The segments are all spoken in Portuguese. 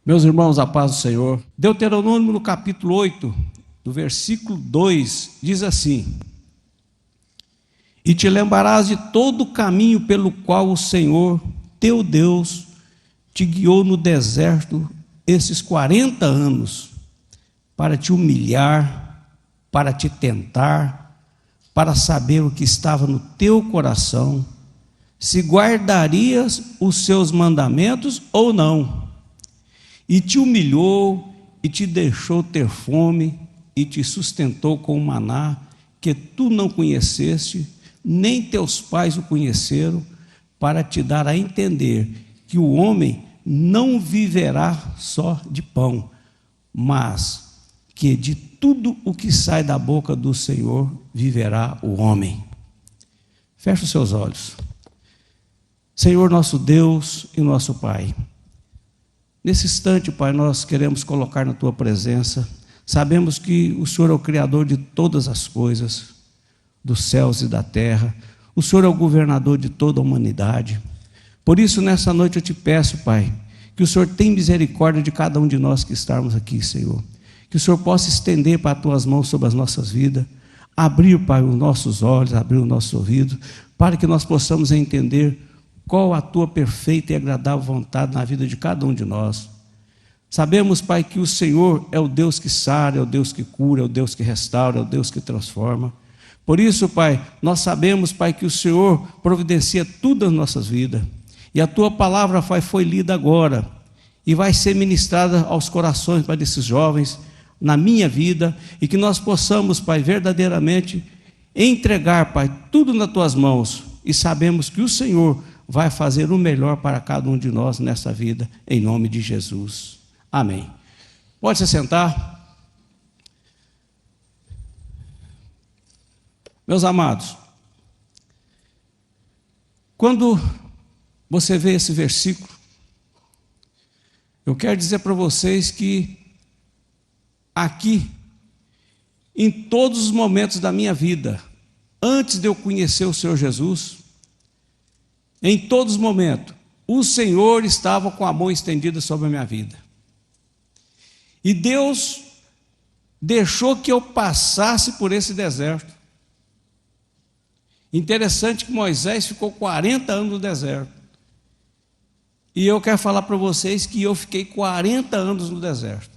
Meus irmãos, a paz do Senhor. Deuteronômio, no capítulo 8, do versículo 2, diz assim: E te lembrarás de todo o caminho pelo qual o Senhor, teu Deus, te guiou no deserto esses 40 anos, para te humilhar, para te tentar, para saber o que estava no teu coração, se guardarias os seus mandamentos ou não. E te humilhou, e te deixou ter fome, e te sustentou com o maná, que tu não conheceste, nem teus pais o conheceram, para te dar a entender que o homem não viverá só de pão, mas que de tudo o que sai da boca do Senhor viverá o homem. Feche os seus olhos. Senhor, nosso Deus e nosso Pai, nesse instante, Pai, nós queremos colocar na Tua presença. Sabemos que o Senhor é o Criador de todas as coisas, dos céus e da terra. O Senhor é o governador de toda a humanidade. Por isso, nessa noite eu te peço, Pai, que o Senhor tenha misericórdia de cada um de nós que estamos aqui, Senhor. Que o Senhor possa estender para as Tuas mãos sobre as nossas vidas, abrir, Pai, os nossos olhos, abrir os nossos ouvidos, para que nós possamos entender qual a Tua perfeita e agradável vontade na vida de cada um de nós. Sabemos, Pai, que o Senhor é o Deus que sara, é o Deus que cura, é o Deus que restaura, é o Deus que transforma. Por isso, Pai, nós sabemos, Pai, que o Senhor providencia tudo nas nossas vidas. E a Tua palavra, Pai, foi lida agora e vai ser ministrada aos corações, Pai, desses jovens, na minha vida, e que nós possamos, Pai, verdadeiramente entregar, Pai, tudo nas Tuas mãos, e sabemos que o Senhor vai fazer o melhor para cada um de nós nessa vida, em nome de Jesus. Amém. Pode se sentar. Meus amados, quando você vê esse versículo, eu quero dizer para vocês que aqui, em todos os momentos da minha vida, antes de eu conhecer o Senhor Jesus, em todos os momentos, o Senhor estava com a mão estendida sobre a minha vida. E Deus deixou que eu passasse por esse deserto. Interessante que Moisés ficou 40 anos no deserto. E eu quero falar para vocês que eu fiquei 40 anos no deserto,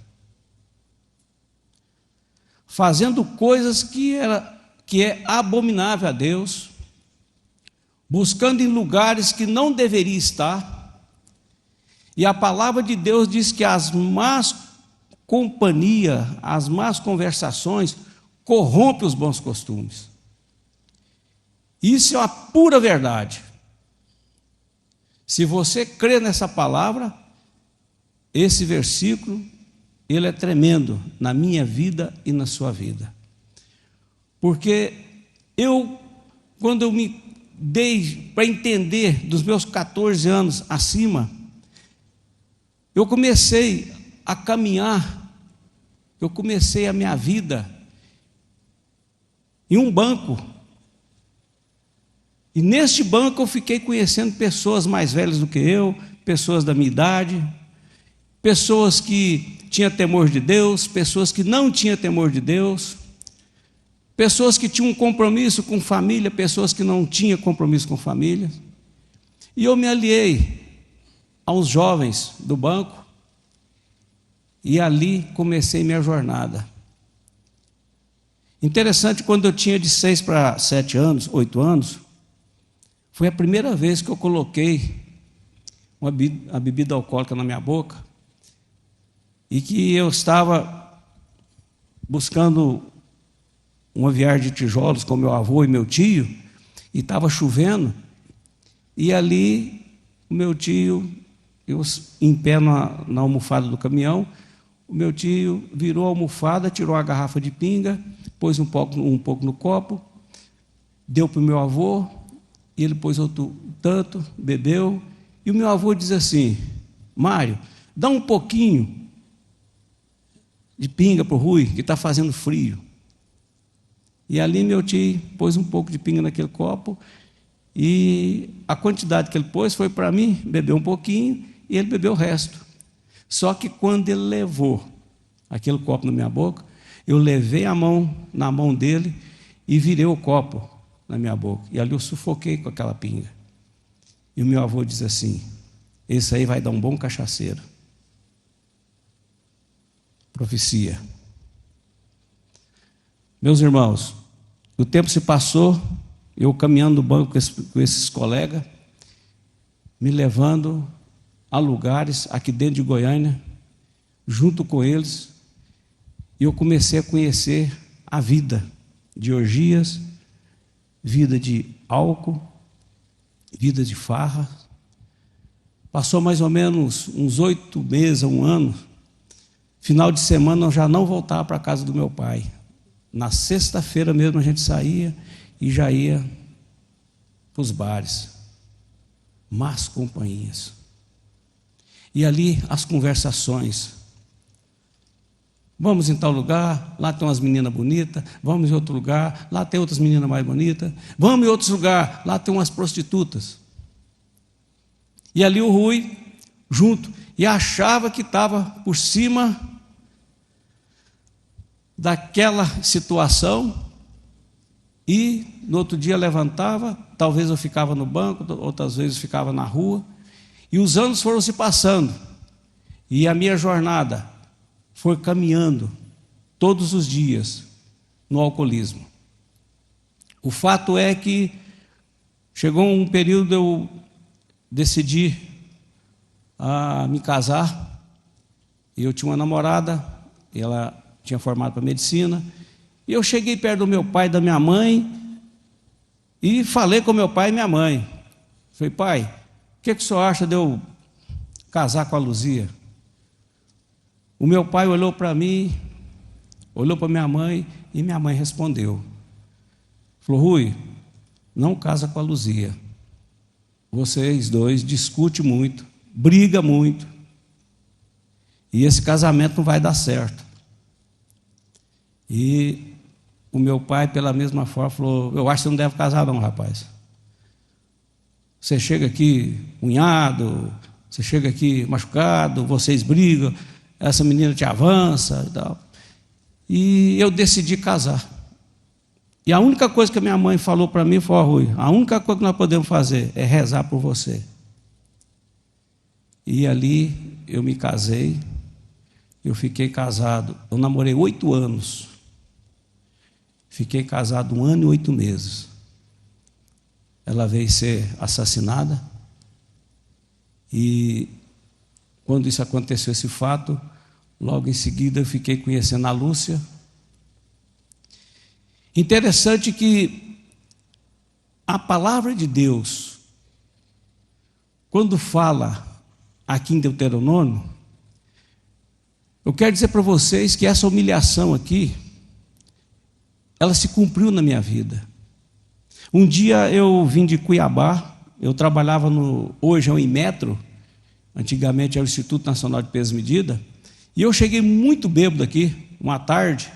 fazendo coisas que é abominável a Deus, buscando em lugares que não deveria estar. E a palavra de Deus diz que as más companhias, as más conversações corrompem os bons costumes. Isso é uma pura verdade. Se você crê nessa palavra, esse versículo, ele é tremendo na minha vida e na sua vida. Porque quando eu me dei para entender dos meus 14 anos acima, eu comecei a caminhar, eu comecei a minha vida em um banco. E neste banco eu fiquei conhecendo pessoas mais velhas do que eu, pessoas da minha idade, pessoas que tinham temor de Deus, pessoas que não tinham temor de Deus, pessoas que tinham um compromisso com família, pessoas que não tinham compromisso com família. E eu me aliei a uns jovens do banco, e ali comecei minha jornada. Interessante, quando eu tinha de 6 para 7 anos, 8 anos, foi a primeira vez que eu coloquei uma bebida alcoólica na minha boca, e que eu estava buscando uma viagem de tijolos com meu avô e meu tio, e estava chovendo, e ali o meu tio, eu em pé na almofada do caminhão, o meu tio virou a almofada, tirou a garrafa de pinga, pôs um pouco no copo, deu para o meu avô, e ele pôs outro tanto, bebeu, e o meu avô diz assim: Mário, dá um pouquinho de pinga para o Rui, que está fazendo frio. E ali meu tio pôs um pouco de pinga naquele copo, e a quantidade que ele pôs foi para mim, bebeu um pouquinho, e ele bebeu o resto. Só que quando ele levou aquele copo na minha boca, eu levei a mão na mão dele e virei o copo na minha boca. E ali eu sufoquei com aquela pinga. E o meu avô diz assim: esse aí vai dar um bom cachaceiro. Profecia. Meus irmãos, o tempo se passou, eu caminhando no banco com esses colegas, me levando a lugares aqui dentro de Goiânia, junto com eles, e eu comecei a conhecer a vida de orgias, vida de álcool, vida de farra. Passou mais ou menos uns 8 meses, um ano. Final de semana eu já não voltava para a casa do meu pai. Na sexta-feira mesmo a gente saía e já ia para os bares. Más companhias. E ali as conversações. Vamos em tal lugar, lá tem umas meninas bonitas. Vamos em outro lugar, lá tem outras meninas mais bonitas. Vamos em outro lugar, lá tem umas prostitutas. E ali o Rui, junto, e achava que estava por cima daquela situação, e no outro dia levantava, talvez eu ficava no banco, outras vezes eu ficava na rua, e os anos foram se passando, e a minha jornada foi caminhando todos os dias no alcoolismo. O fato é que chegou um período eu decidi a me casar, e eu tinha uma namorada, e ela tinha formado para medicina, e eu cheguei perto do meu pai e da minha mãe, e falei com meu pai e minha mãe. Falei: pai, o que o senhor acha de eu casar com a Luzia? O meu pai olhou para mim, olhou para minha mãe, e minha mãe respondeu. Falou: Rui, não casa com a Luzia. Vocês dois discutem muito, brigam muito, e esse casamento não vai dar certo. E o meu pai, pela mesma forma, falou: eu acho que você não deve casar não, rapaz. Você chega aqui unhado, você chega aqui machucado, vocês brigam, essa menina te avança e tal. E eu decidi casar. E a única coisa que a minha mãe falou para mim foi: Rui, a única coisa que nós podemos fazer é rezar por você. E ali eu me casei, eu fiquei casado, eu namorei 8 anos. Fiquei casado 1 ano e 8 meses. Ela veio ser assassinada. E quando isso aconteceu, esse fato, logo em seguida eu fiquei conhecendo a Lúcia. Interessante que a palavra de Deus, quando fala aqui em Deuteronômio, eu quero dizer para vocês que essa humilhação aqui, ela se cumpriu na minha vida. Um dia eu vim de Cuiabá, eu trabalhava hoje é o Inmetro, antigamente era o Instituto Nacional de Peso e Medida, e eu cheguei muito bêbado aqui, uma tarde,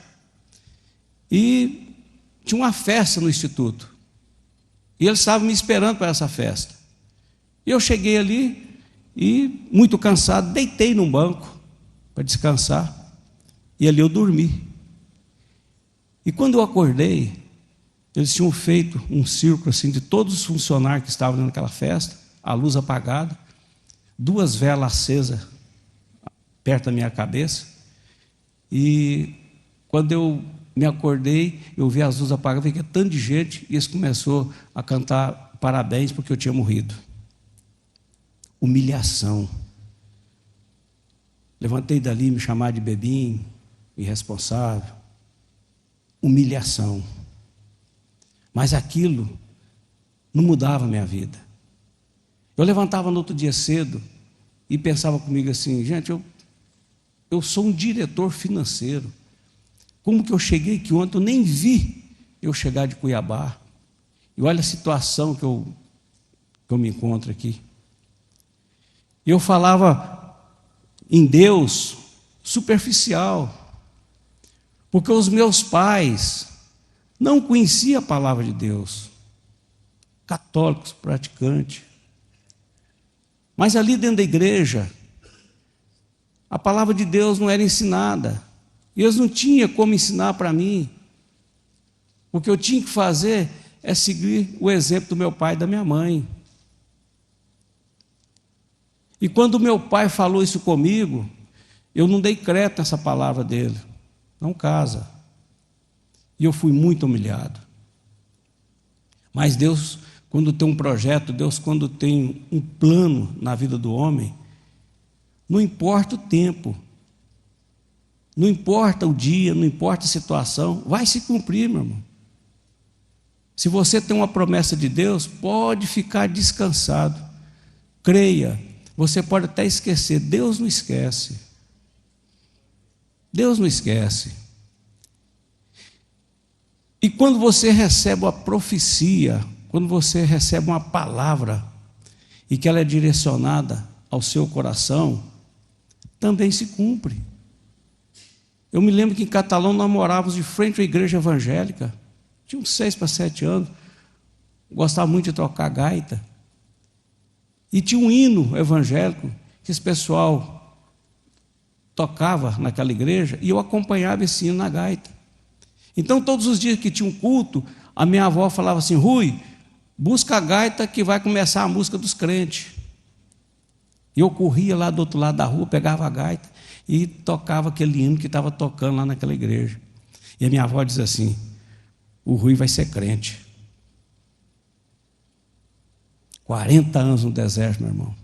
e tinha uma festa no Instituto, e eles estavam me esperando para essa festa. E eu cheguei ali, e muito cansado, deitei num banco, para descansar, e ali eu dormi. E quando eu acordei, eles tinham feito um círculo assim de todos os funcionários que estavam naquela festa, a luz apagada, 2 velas acesas perto da minha cabeça, e quando eu me acordei, eu vi as luzes apagadas, vi que tanto de gente, e eles começaram a cantar parabéns porque eu tinha morrido. Humilhação. Levantei dali, me chamaram de bebinho, irresponsável. Humilhação. Mas aquilo não mudava a minha vida. Eu levantava no outro dia cedo e pensava comigo assim: gente, eu sou um diretor financeiro. Como que eu cheguei aqui ontem? Eu nem vi eu chegar de Cuiabá. E olha a situação que eu me encontro aqui. Eu falava em Deus superficial, porque os meus pais não conheciam a palavra de Deus, católicos, praticantes. Mas ali dentro da igreja, A palavra de Deus não era ensinada. E eles não tinham como ensinar para mim. O que eu tinha que fazer é seguir o exemplo do meu pai e da minha mãe. E quando meu pai falou isso comigo, eu não dei crédito nessa palavra dele. Não casa. E eu fui muito humilhado. Mas Deus, quando tem um projeto, Deus, quando tem um plano na vida do homem, não importa o tempo, não importa o dia, não importa a situação, vai se cumprir, meu irmão. Se você tem uma promessa de Deus, pode ficar descansado. Creia. Você pode até esquecer. Deus não esquece. Deus não esquece. E quando você recebe uma profecia, quando você recebe uma palavra, e que ela é direcionada ao seu coração, também se cumpre. Eu me lembro que em Catalão nós morávamos de frente à igreja evangélica. Tinha uns 6 para 7 anos. Gostava muito de tocar gaita. E tinha um hino evangélico que esse pessoal tocava naquela igreja e eu acompanhava esse hino na gaita. Então, todos os dias que tinha um culto, a minha avó falava assim: Rui, busca a gaita que vai começar a música dos crentes. E eu corria lá do outro lado da rua, pegava a gaita e tocava aquele hino que estava tocando lá naquela igreja. E a minha avó dizia assim: o Rui vai ser crente. 40 anos no deserto, meu irmão.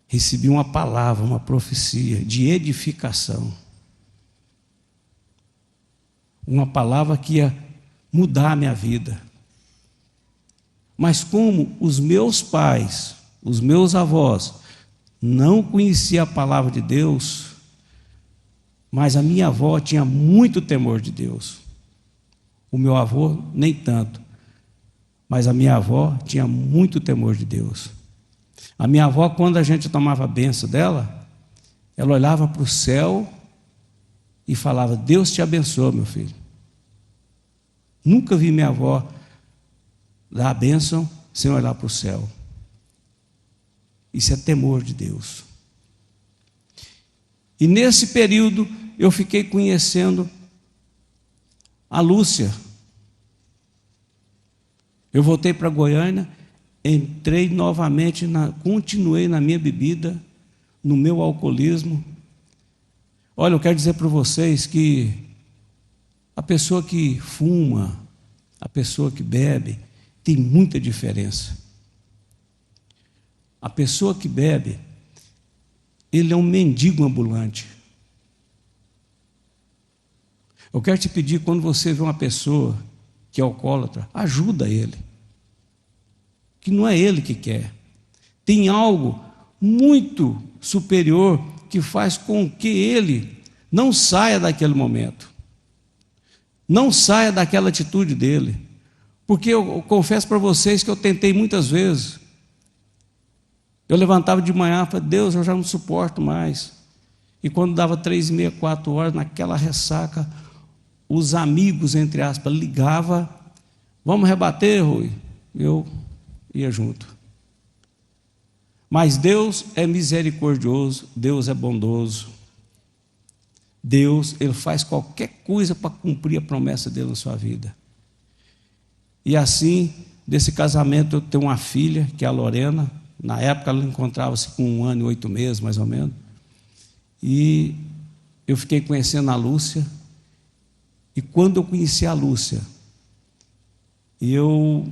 Recebi uma palavra, uma profecia de edificação. Uma palavra que ia mudar a minha vida. Mas como os meus pais, os meus avós, não conheciam a palavra de Deus, mas a minha avó tinha muito temor de Deus. O meu avô, nem tanto. Mas a minha avó tinha muito temor de Deus. A minha avó, quando a gente tomava a bênção dela, ela olhava para o céu e falava: Deus te abençoe, meu filho. Nunca vi minha avó dar a bênção sem olhar para o céu. Isso é temor de Deus. E nesse período eu fiquei conhecendo a Lúcia. Eu voltei para Goiânia, entrei novamente, continuei na minha bebida, no meu alcoolismo. Olha, eu quero dizer para vocês que a pessoa que fuma, a pessoa que bebe, tem muita diferença. A pessoa que bebe, ele é um mendigo ambulante. Eu quero te pedir, quando você vê uma pessoa que é alcoólatra, ajuda ele. Que não é ele que quer. Tem algo muito superior que faz com que ele não saia daquele momento. Não saia daquela atitude dele. Porque eu confesso para vocês que eu tentei muitas vezes. Eu levantava de manhã e falava: Deus, eu já não suporto mais. E quando dava 3h30, 4 horas, naquela ressaca, os amigos, entre aspas, ligavam: vamos rebater, Rui? Eu ia junto. Mas Deus é misericordioso, Deus é bondoso. Deus, Ele faz qualquer coisa para cumprir a promessa dele na sua vida. E assim, desse casamento, eu tenho uma filha, que é a Lorena. Na época ela encontrava-se com 1 ano e 8 meses, mais ou menos. E eu fiquei conhecendo a Lúcia. E quando eu conheci a Lúcia, eu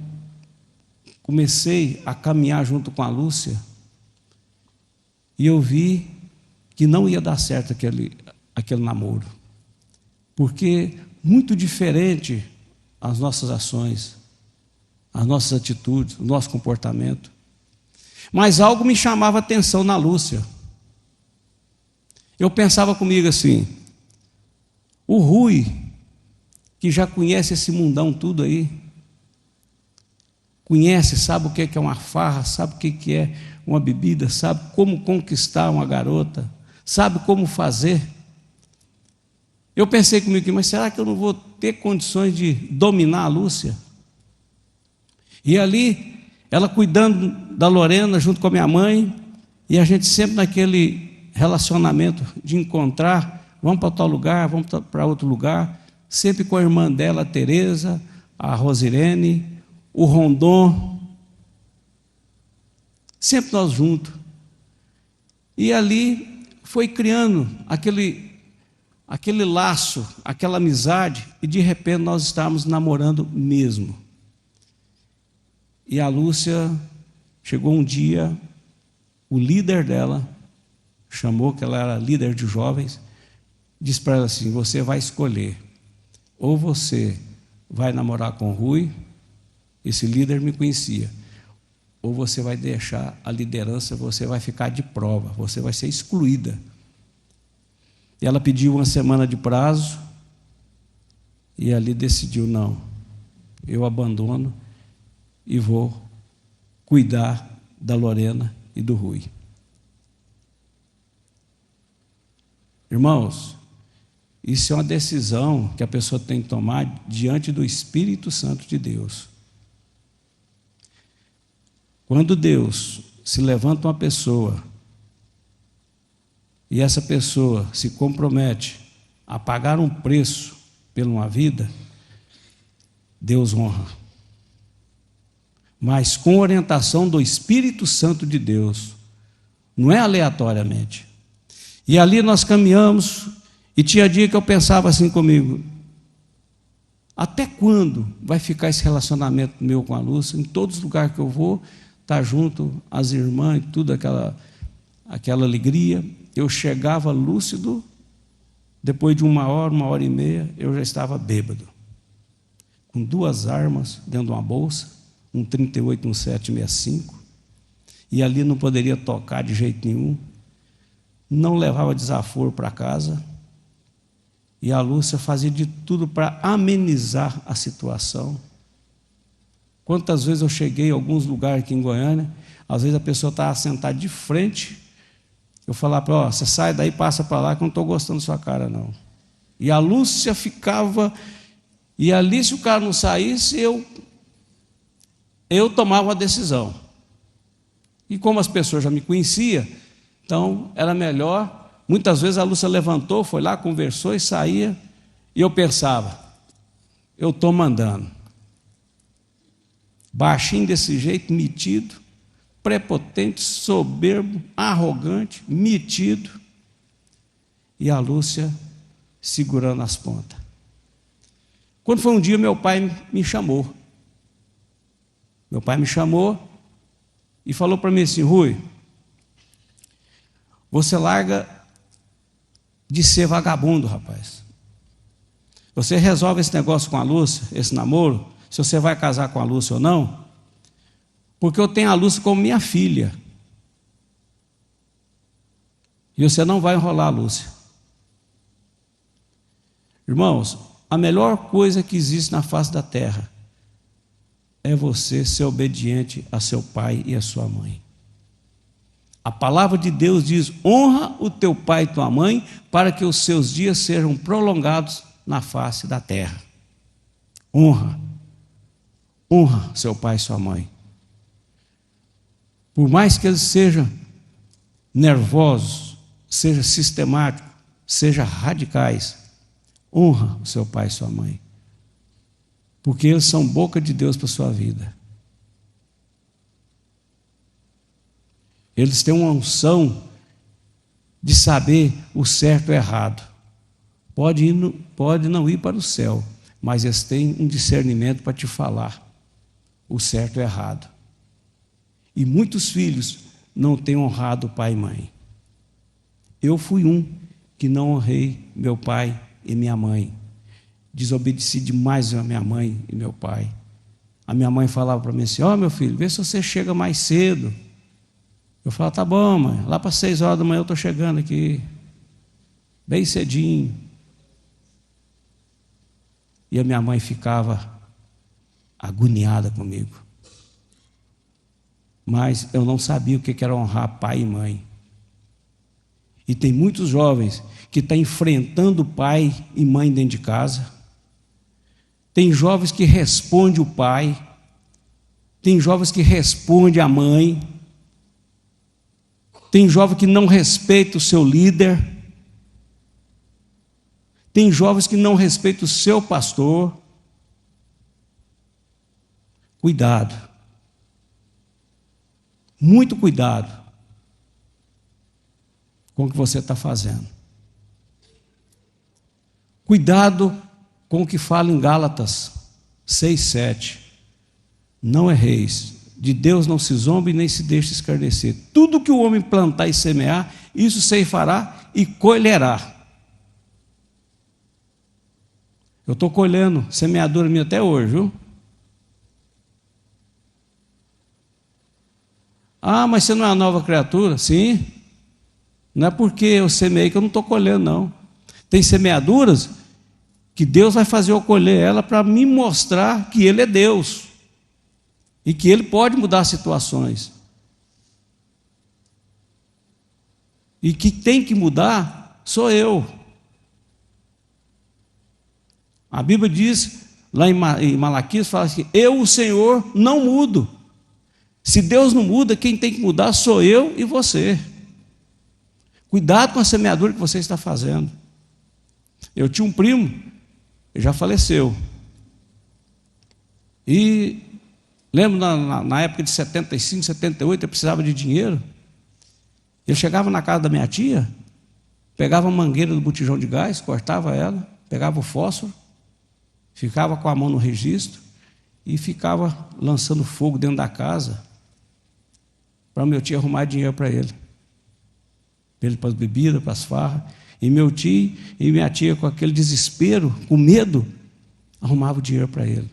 comecei a caminhar junto com a Lúcia, e eu vi que não ia dar certo aquele namoro. Porque muito diferente as nossas ações, as nossas atitudes, o nosso comportamento. Mas algo me chamava a atenção na Lúcia. Eu pensava comigo assim: o Rui, que já conhece esse mundão tudo aí, conhece, sabe o que é uma farra, sabe o que é uma bebida, sabe como conquistar uma garota, sabe como fazer. Eu pensei comigo: mas será que eu não vou ter condições de dominar a Lúcia? E ali, ela cuidando da Lorena junto com a minha mãe, e a gente sempre naquele relacionamento de encontrar, vamos para tal lugar, vamos para outro lugar, sempre com a irmã dela, a Tereza, a Rosirene, o Rondon, sempre nós juntos. E ali foi criando aquele laço, aquela amizade, e de repente nós estávamos namorando mesmo. E a Lúcia, chegou um dia, o líder dela, chamou, que ela era líder de jovens, disse para ela assim: você vai escolher, ou você vai namorar com o Rui, esse líder me conhecia, ou você vai deixar a liderança, você vai ficar de prova, você vai ser excluída. E ela pediu uma semana de prazo, e ali decidiu: não, eu abandono e vou cuidar da Lorena e do Rui. Irmãos, isso é uma decisão que a pessoa tem que tomar diante do Espírito Santo de Deus. Quando Deus se levanta uma pessoa e essa pessoa se compromete a pagar um preço por uma vida, Deus honra. Mas com orientação do Espírito Santo de Deus, não é aleatoriamente. E ali nós caminhamos, e tinha dia que eu pensava assim comigo: até quando vai ficar esse relacionamento meu com a Lúcia? Em todos os lugares que eu vou, estar junto, as irmãs, tudo aquela alegria. Eu chegava lúcido, depois de 1 hora e meia, eu já estava bêbado, com 2 armas dentro de uma bolsa, um 38 e um 7,65, e ali não poderia tocar de jeito nenhum, não levava desaforo para casa, e a Lúcia fazia de tudo para amenizar a situação. Quantas vezes eu cheguei a alguns lugares aqui em Goiânia, às vezes a pessoa estava sentada de frente, eu falava para ela: você sai daí, passa para lá, que eu não estou gostando da sua cara, não. E a Lúcia ficava, e ali, se o cara não saísse, eu tomava uma decisão. E como as pessoas já me conheciam, então era melhor. Muitas vezes a Lúcia levantou, foi lá, conversou e saía, e eu pensava: eu estou mandando. Baixinho desse jeito, metido, prepotente, soberbo, arrogante, metido, e a Lúcia segurando as pontas. Quando foi um dia, meu pai me chamou. Meu pai me chamou e falou para mim assim: Rui, você larga de ser vagabundo, rapaz. Você resolve esse negócio com a Lúcia, esse namoro, se você vai casar com a Lúcia ou não, porque eu tenho a Lúcia como minha filha. E você não vai enrolar a Lúcia. Irmãos, a melhor coisa que existe na face da terra é você ser obediente a seu pai e a sua mãe. A palavra de Deus diz: honra o teu pai e tua mãe, para que os seus dias sejam prolongados na face da terra. Honra seu pai e sua mãe. Por mais que eles sejam nervosos, sejam sistemáticos, sejam radicais, honra o seu pai e sua mãe, porque eles são boca de Deus para a sua vida. Eles têm uma unção de saber o certo e o errado. Pode não ir para o céu, mas eles têm um discernimento para te falar o certo e o errado. E muitos filhos não têm honrado pai e mãe. Eu fui um que não honrei meu pai e minha mãe. Desobedeci demais a minha mãe e meu pai. A minha mãe falava para mim assim: ó, meu filho, vê se você chega mais cedo. Eu falava: tá bom, mãe, lá para 6 horas da manhã eu estou chegando aqui, bem cedinho. E a minha mãe ficava agoniada comigo. Mas eu não sabia o que era honrar pai e mãe. E tem muitos jovens que estão enfrentando pai e mãe dentro de casa. Tem jovens que respondem o pai. Tem jovens que respondem a mãe. Tem jovem que não respeita o seu líder. Tem jovens que não respeitam o seu pastor. Cuidado. Muito cuidado com o que você está fazendo. Cuidado com o que fala em Gálatas 6:7. Não erreis. De Deus não se zombe nem se deixe escarnecer. Tudo que o homem plantar e semear, isso ceifará e colherá. Eu estou colhendo semeadura minha até hoje, viu? Ah, mas você não é uma nova criatura? Sim. Não é porque eu semeei que eu não estou colhendo, não. Tem semeaduras que Deus vai fazer eu colher ela para me mostrar que Ele é Deus. E que Ele pode mudar situações. E que tem que mudar sou eu. A Bíblia diz, lá em Malaquias, fala assim: eu, o Senhor, não mudo. Se Deus não muda, quem tem que mudar sou eu e você. Cuidado com a semeadura que você está fazendo. Eu tinha um primo, ele já faleceu. E lembro na época de 75, 78, eu precisava de dinheiro. Eu chegava na casa da minha tia, pegava a mangueira do botijão de gás, cortava ela, pegava o fósforo, ficava com a mão no registro e ficava lançando fogo dentro da casa para meu tio arrumar dinheiro para ele para as bebidas, para as farras. E meu tio e minha tia, com aquele desespero, com medo, arrumava o dinheiro para ele.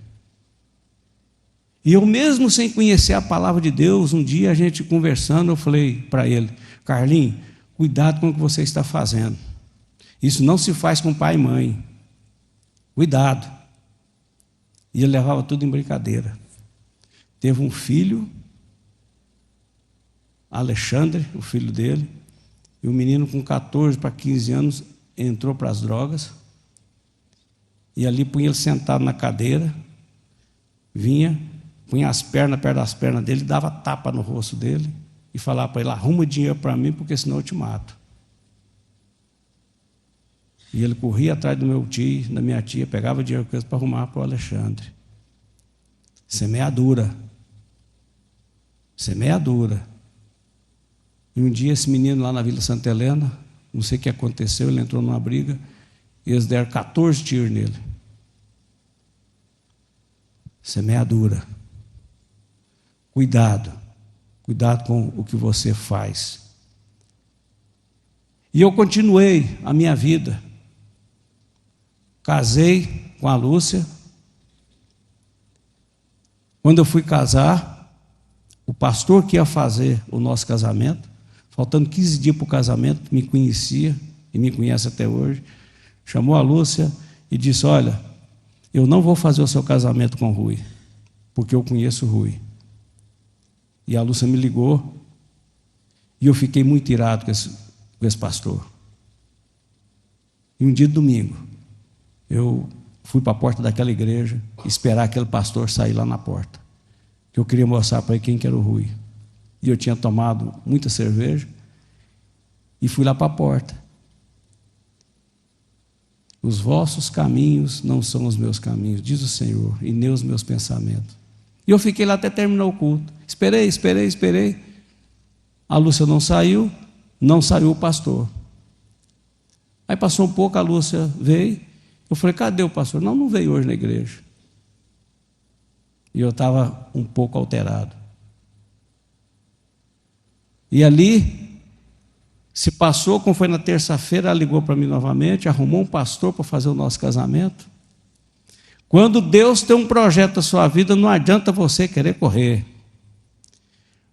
E eu mesmo sem conhecer a palavra de Deus, um dia a gente conversando, eu falei para ele: Carlinhos, cuidado com o que você está fazendo. Isso não se faz com pai e mãe. Cuidado. E ele levava tudo em brincadeira. Teve um filho, Alexandre, o filho dele, e o menino com 14 para 15 anos entrou para as drogas. E ali punha ele sentado na cadeira, vinha, punha as pernas perto das pernas dele, dava tapa no rosto dele e falava para ele: arruma dinheiro para mim, porque senão eu te mato. E ele corria atrás do meu tio, da minha tia, pegava dinheiro para arrumar para o Alexandre. Semeadura. Semeadura. E um dia esse menino lá na Vila Santa Helena, não sei o que aconteceu, ele entrou numa briga e eles deram 14 tiros nele. Semeadura. Cuidado. Cuidado com o que você faz. E eu continuei a minha vida. Casei com a Lúcia. Quando eu fui casar, o pastor que ia fazer o nosso casamento, faltando 15 dias para o casamento, me conhecia e me conhece até hoje, chamou a Lúcia e disse: olha, eu não vou fazer o seu casamento com o Rui, porque eu conheço o Rui. E a Lúcia me ligou e eu fiquei muito irado com esse pastor. E um dia de domingo, eu fui para a porta daquela igreja esperar aquele pastor sair lá na porta, que eu queria mostrar para ele quem que era o Rui. E eu tinha tomado muita cerveja e fui lá para a porta. Os vossos caminhos não são os meus caminhos, diz o Senhor, e nem os meus pensamentos. E eu fiquei lá até terminar o culto. Esperei. A Lúcia não saiu o pastor. Aí passou um pouco, a Lúcia veio. Eu falei: cadê o pastor? Não veio hoje na igreja. E eu estava um pouco alterado. E ali, se passou, como foi na terça-feira, ela ligou para mim novamente, arrumou um pastor para fazer o nosso casamento. Quando Deus tem um projeto na sua vida, não adianta você querer correr.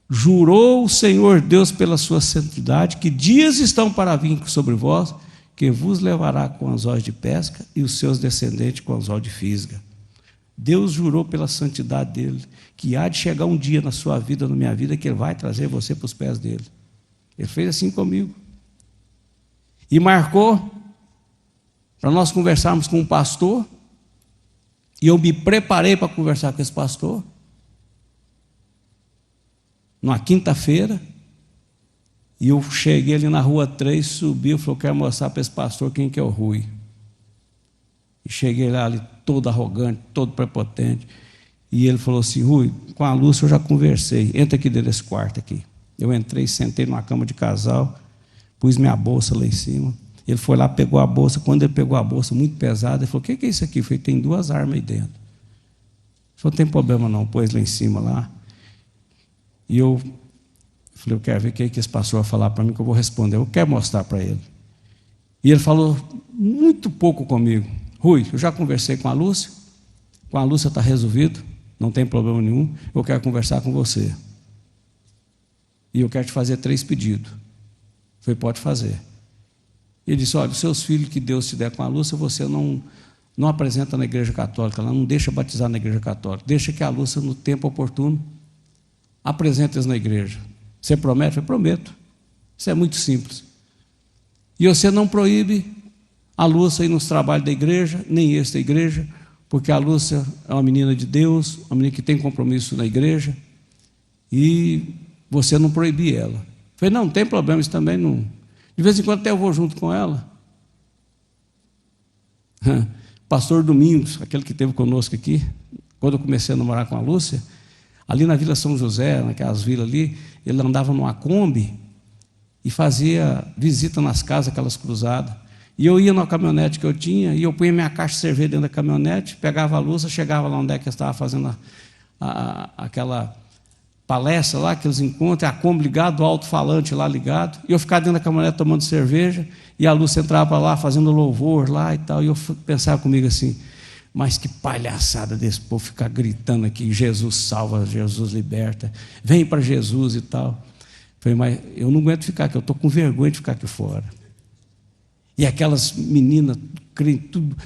Jurou o Senhor Deus pela sua santidade, que dias estão para vir sobre vós, que vos levará com anzóis de pesca e os seus descendentes com anzol de fisga. Deus jurou pela santidade dele, que há de chegar um dia na sua vida, na minha vida, que ele vai trazer você para os pés dele. Ele fez assim comigo. E marcou para nós conversarmos com um pastor, e eu me preparei para conversar com esse pastor, numa quinta-feira, E eu cheguei ali na rua 3, subi, eu falei, eu quero mostrar para esse pastor quem que é o Rui. E cheguei lá ali todo arrogante, todo prepotente. E ele falou assim, Rui, com a Lúcia eu já conversei, entra aqui dentro desse quarto aqui. Eu entrei, sentei numa cama de casal, pus minha bolsa lá em cima. Ele foi lá, pegou a bolsa. Quando ele pegou a bolsa, muito pesada, ele falou, o que é isso aqui? Eu falei, tem 2 armas aí dentro. Ele falou, não tem problema não, pôs lá em cima lá. E eu falei, eu quero ver o que esse pastor vai falar para mim, que eu vou responder. Eu quero mostrar para ele. E ele falou muito pouco comigo. Rui, eu já conversei com a Lúcia está resolvido, não tem problema nenhum, eu quero conversar com você. E eu quero te fazer 3 pedidos. Eu falei, pode fazer. Ele disse, olha, os seus filhos que Deus te der com a Lúcia, você não apresenta na igreja católica, ela não deixa batizar na igreja católica, deixa que a Lúcia, no tempo oportuno, apresente eles na igreja. Você promete? Eu prometo. Isso é muito simples. E você não proíbe a Lúcia ir nos trabalhos da igreja, nem esse da igreja, porque a Lúcia é uma menina de Deus, uma menina que tem compromisso na igreja, e você não proibir ela. Eu falei, não tem problema, isso também não. De vez em quando até eu vou junto com ela. Pastor Domingos, aquele que esteve conosco aqui, quando eu comecei a namorar com a Lúcia, ali na Vila São José, naquelas vilas ali, ele andava numa Kombi e fazia visita nas casas, aquelas cruzadas. E eu ia na caminhonete que eu tinha, e eu punha minha caixa de cerveja dentro da caminhonete, pegava a Lúcia, chegava lá onde é que eu estava fazendo aquela palestra lá, aqueles encontros, a Kombi ligado, o alto-falante lá ligado, e eu ficava dentro da caminhonete tomando cerveja, e a Lúcia entrava para lá fazendo louvor lá e tal, e eu pensava comigo assim, mas que palhaçada desse povo ficar gritando aqui, Jesus salva, Jesus liberta, vem para Jesus e tal. Eu falei, mas eu não aguento ficar aqui, eu estou com vergonha de ficar aqui fora. E aquelas meninas, tudo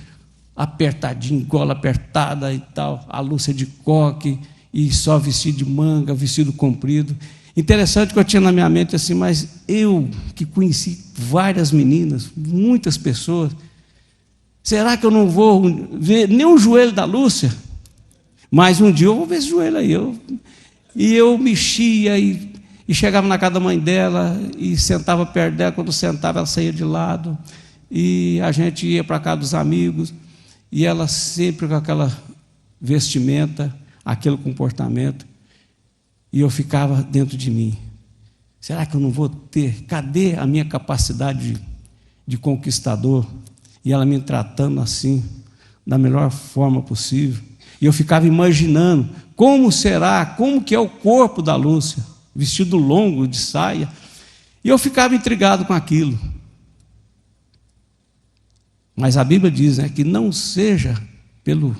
apertadinho, gola apertada e tal, a Lúcia de coque, e só vestido de manga, vestido comprido. Interessante que eu tinha na minha mente assim, mas eu que conheci várias meninas, muitas pessoas, será que eu não vou ver nem o joelho da Lúcia? Mas um dia eu vou ver esse joelho aí. E eu mexia e chegava na casa da mãe dela e sentava perto dela. Quando sentava, ela saía de lado. E a gente ia para a casa dos amigos. E ela sempre com aquela vestimenta, aquele comportamento. E eu ficava dentro de mim. Será que eu não vou ter? Cadê a minha capacidade de conquistador? E ela me tratando assim, da melhor forma possível. E eu ficava imaginando como será, como que é o corpo da Lúcia, vestido longo de saia. E eu ficava intrigado com aquilo. Mas a Bíblia diz, né, que não seja pelo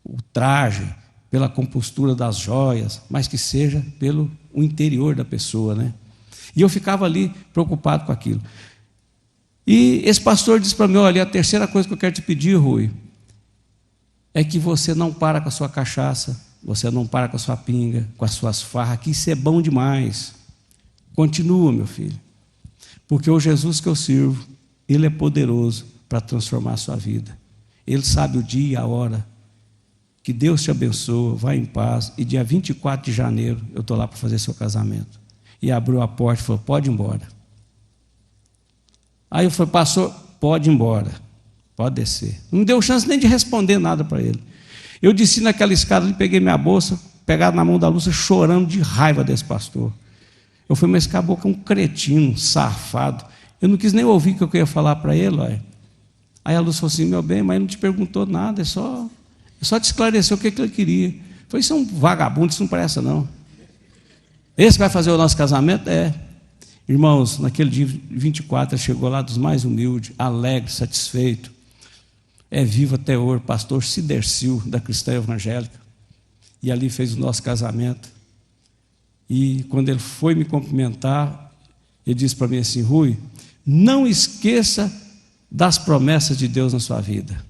o traje, pela compostura das joias, mas que seja pelo o interior da pessoa, né? E eu ficava ali preocupado com aquilo. E esse pastor disse para mim, olha, a terceira coisa que eu quero te pedir, Rui, é que você não para com a sua cachaça, você não para com a sua pinga, com as suas farras, que isso é bom demais. Continua, meu filho, porque o Jesus que eu sirvo, Ele é poderoso para transformar a sua vida. Ele sabe o dia e a hora. Que Deus te abençoe, vá em paz. E dia 24 de janeiro eu estou lá para fazer seu casamento. E abriu a porta e falou, pode ir embora. Aí eu falei, pastor, pode ir embora, pode descer. Não deu chance nem de responder nada para ele. Eu desci naquela escada ali, peguei minha bolsa, pegado na mão da Lúcia, chorando de raiva desse pastor. Eu falei, mas esse caboclo é um cretino, um safado. Eu não quis nem ouvir o que eu ia falar para ele. Olha. Aí a Lúcia falou assim, meu bem, mas ele não te perguntou nada, é só te esclarecer o que ele queria. Eu falei, isso é um vagabundo, isso não presta não. Esse vai fazer o nosso casamento? É. Irmãos, naquele dia 24, ele chegou lá dos mais humildes, alegre, satisfeito. É vivo até hoje, pastor Cidercil, da Cristã Evangélica. E ali fez o nosso casamento. E quando ele foi me cumprimentar, ele disse para mim assim, Rui, não esqueça das promessas de Deus na sua vida.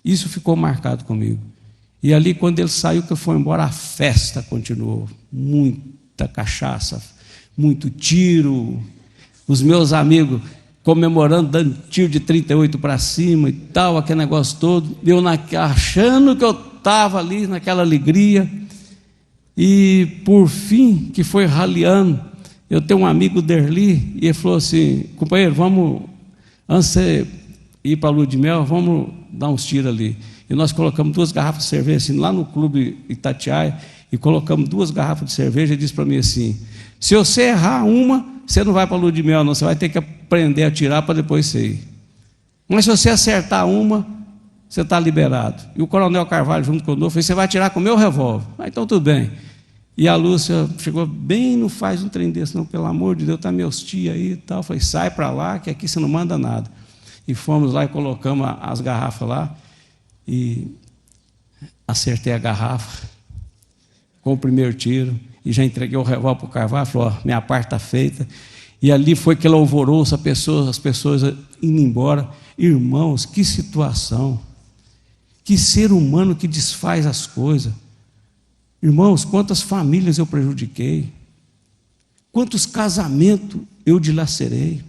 Isso ficou marcado comigo. E ali, quando ele saiu, que eu fui embora, a festa continuou. Muita cachaça, muito tiro. Os meus amigos comemorando, dando tiro de 38 para cima e tal, aquele negócio todo. Eu achando que eu estava ali naquela alegria. E por fim, que foi raliando, eu tenho um amigo Derli, e ele falou assim: companheiro, vamos, antes de você ir para a lua de mel, vamos dar uns tiros ali. E nós colocamos 2 garrafas de cerveja assim, lá no clube Itatiaia, e colocamos 2 garrafas de cerveja. E disse para mim assim: se você errar uma, você não vai para a lua de mel, não, você vai ter que aprender a tirar para depois você ir. Mas se você acertar uma, você está liberado. E o coronel Carvalho, junto conosco, falou: você vai tirar com o meu revólver. Ah, então tudo bem. E a Lúcia chegou bem: não faz um trem desse, não, pelo amor de Deus, está meus tios aí e tal. Falei: sai para lá, que aqui você não manda nada. E fomos lá e colocamos as garrafas lá, e acertei a garrafa com o primeiro tiro, e já entreguei o revólver para o Carvalho. Falou: ó, minha parte está feita. E ali foi aquele alvoroço, as pessoas indo embora. Irmãos, que situação, que ser humano que desfaz as coisas. Irmãos, quantas famílias eu prejudiquei, quantos casamentos eu dilacerei.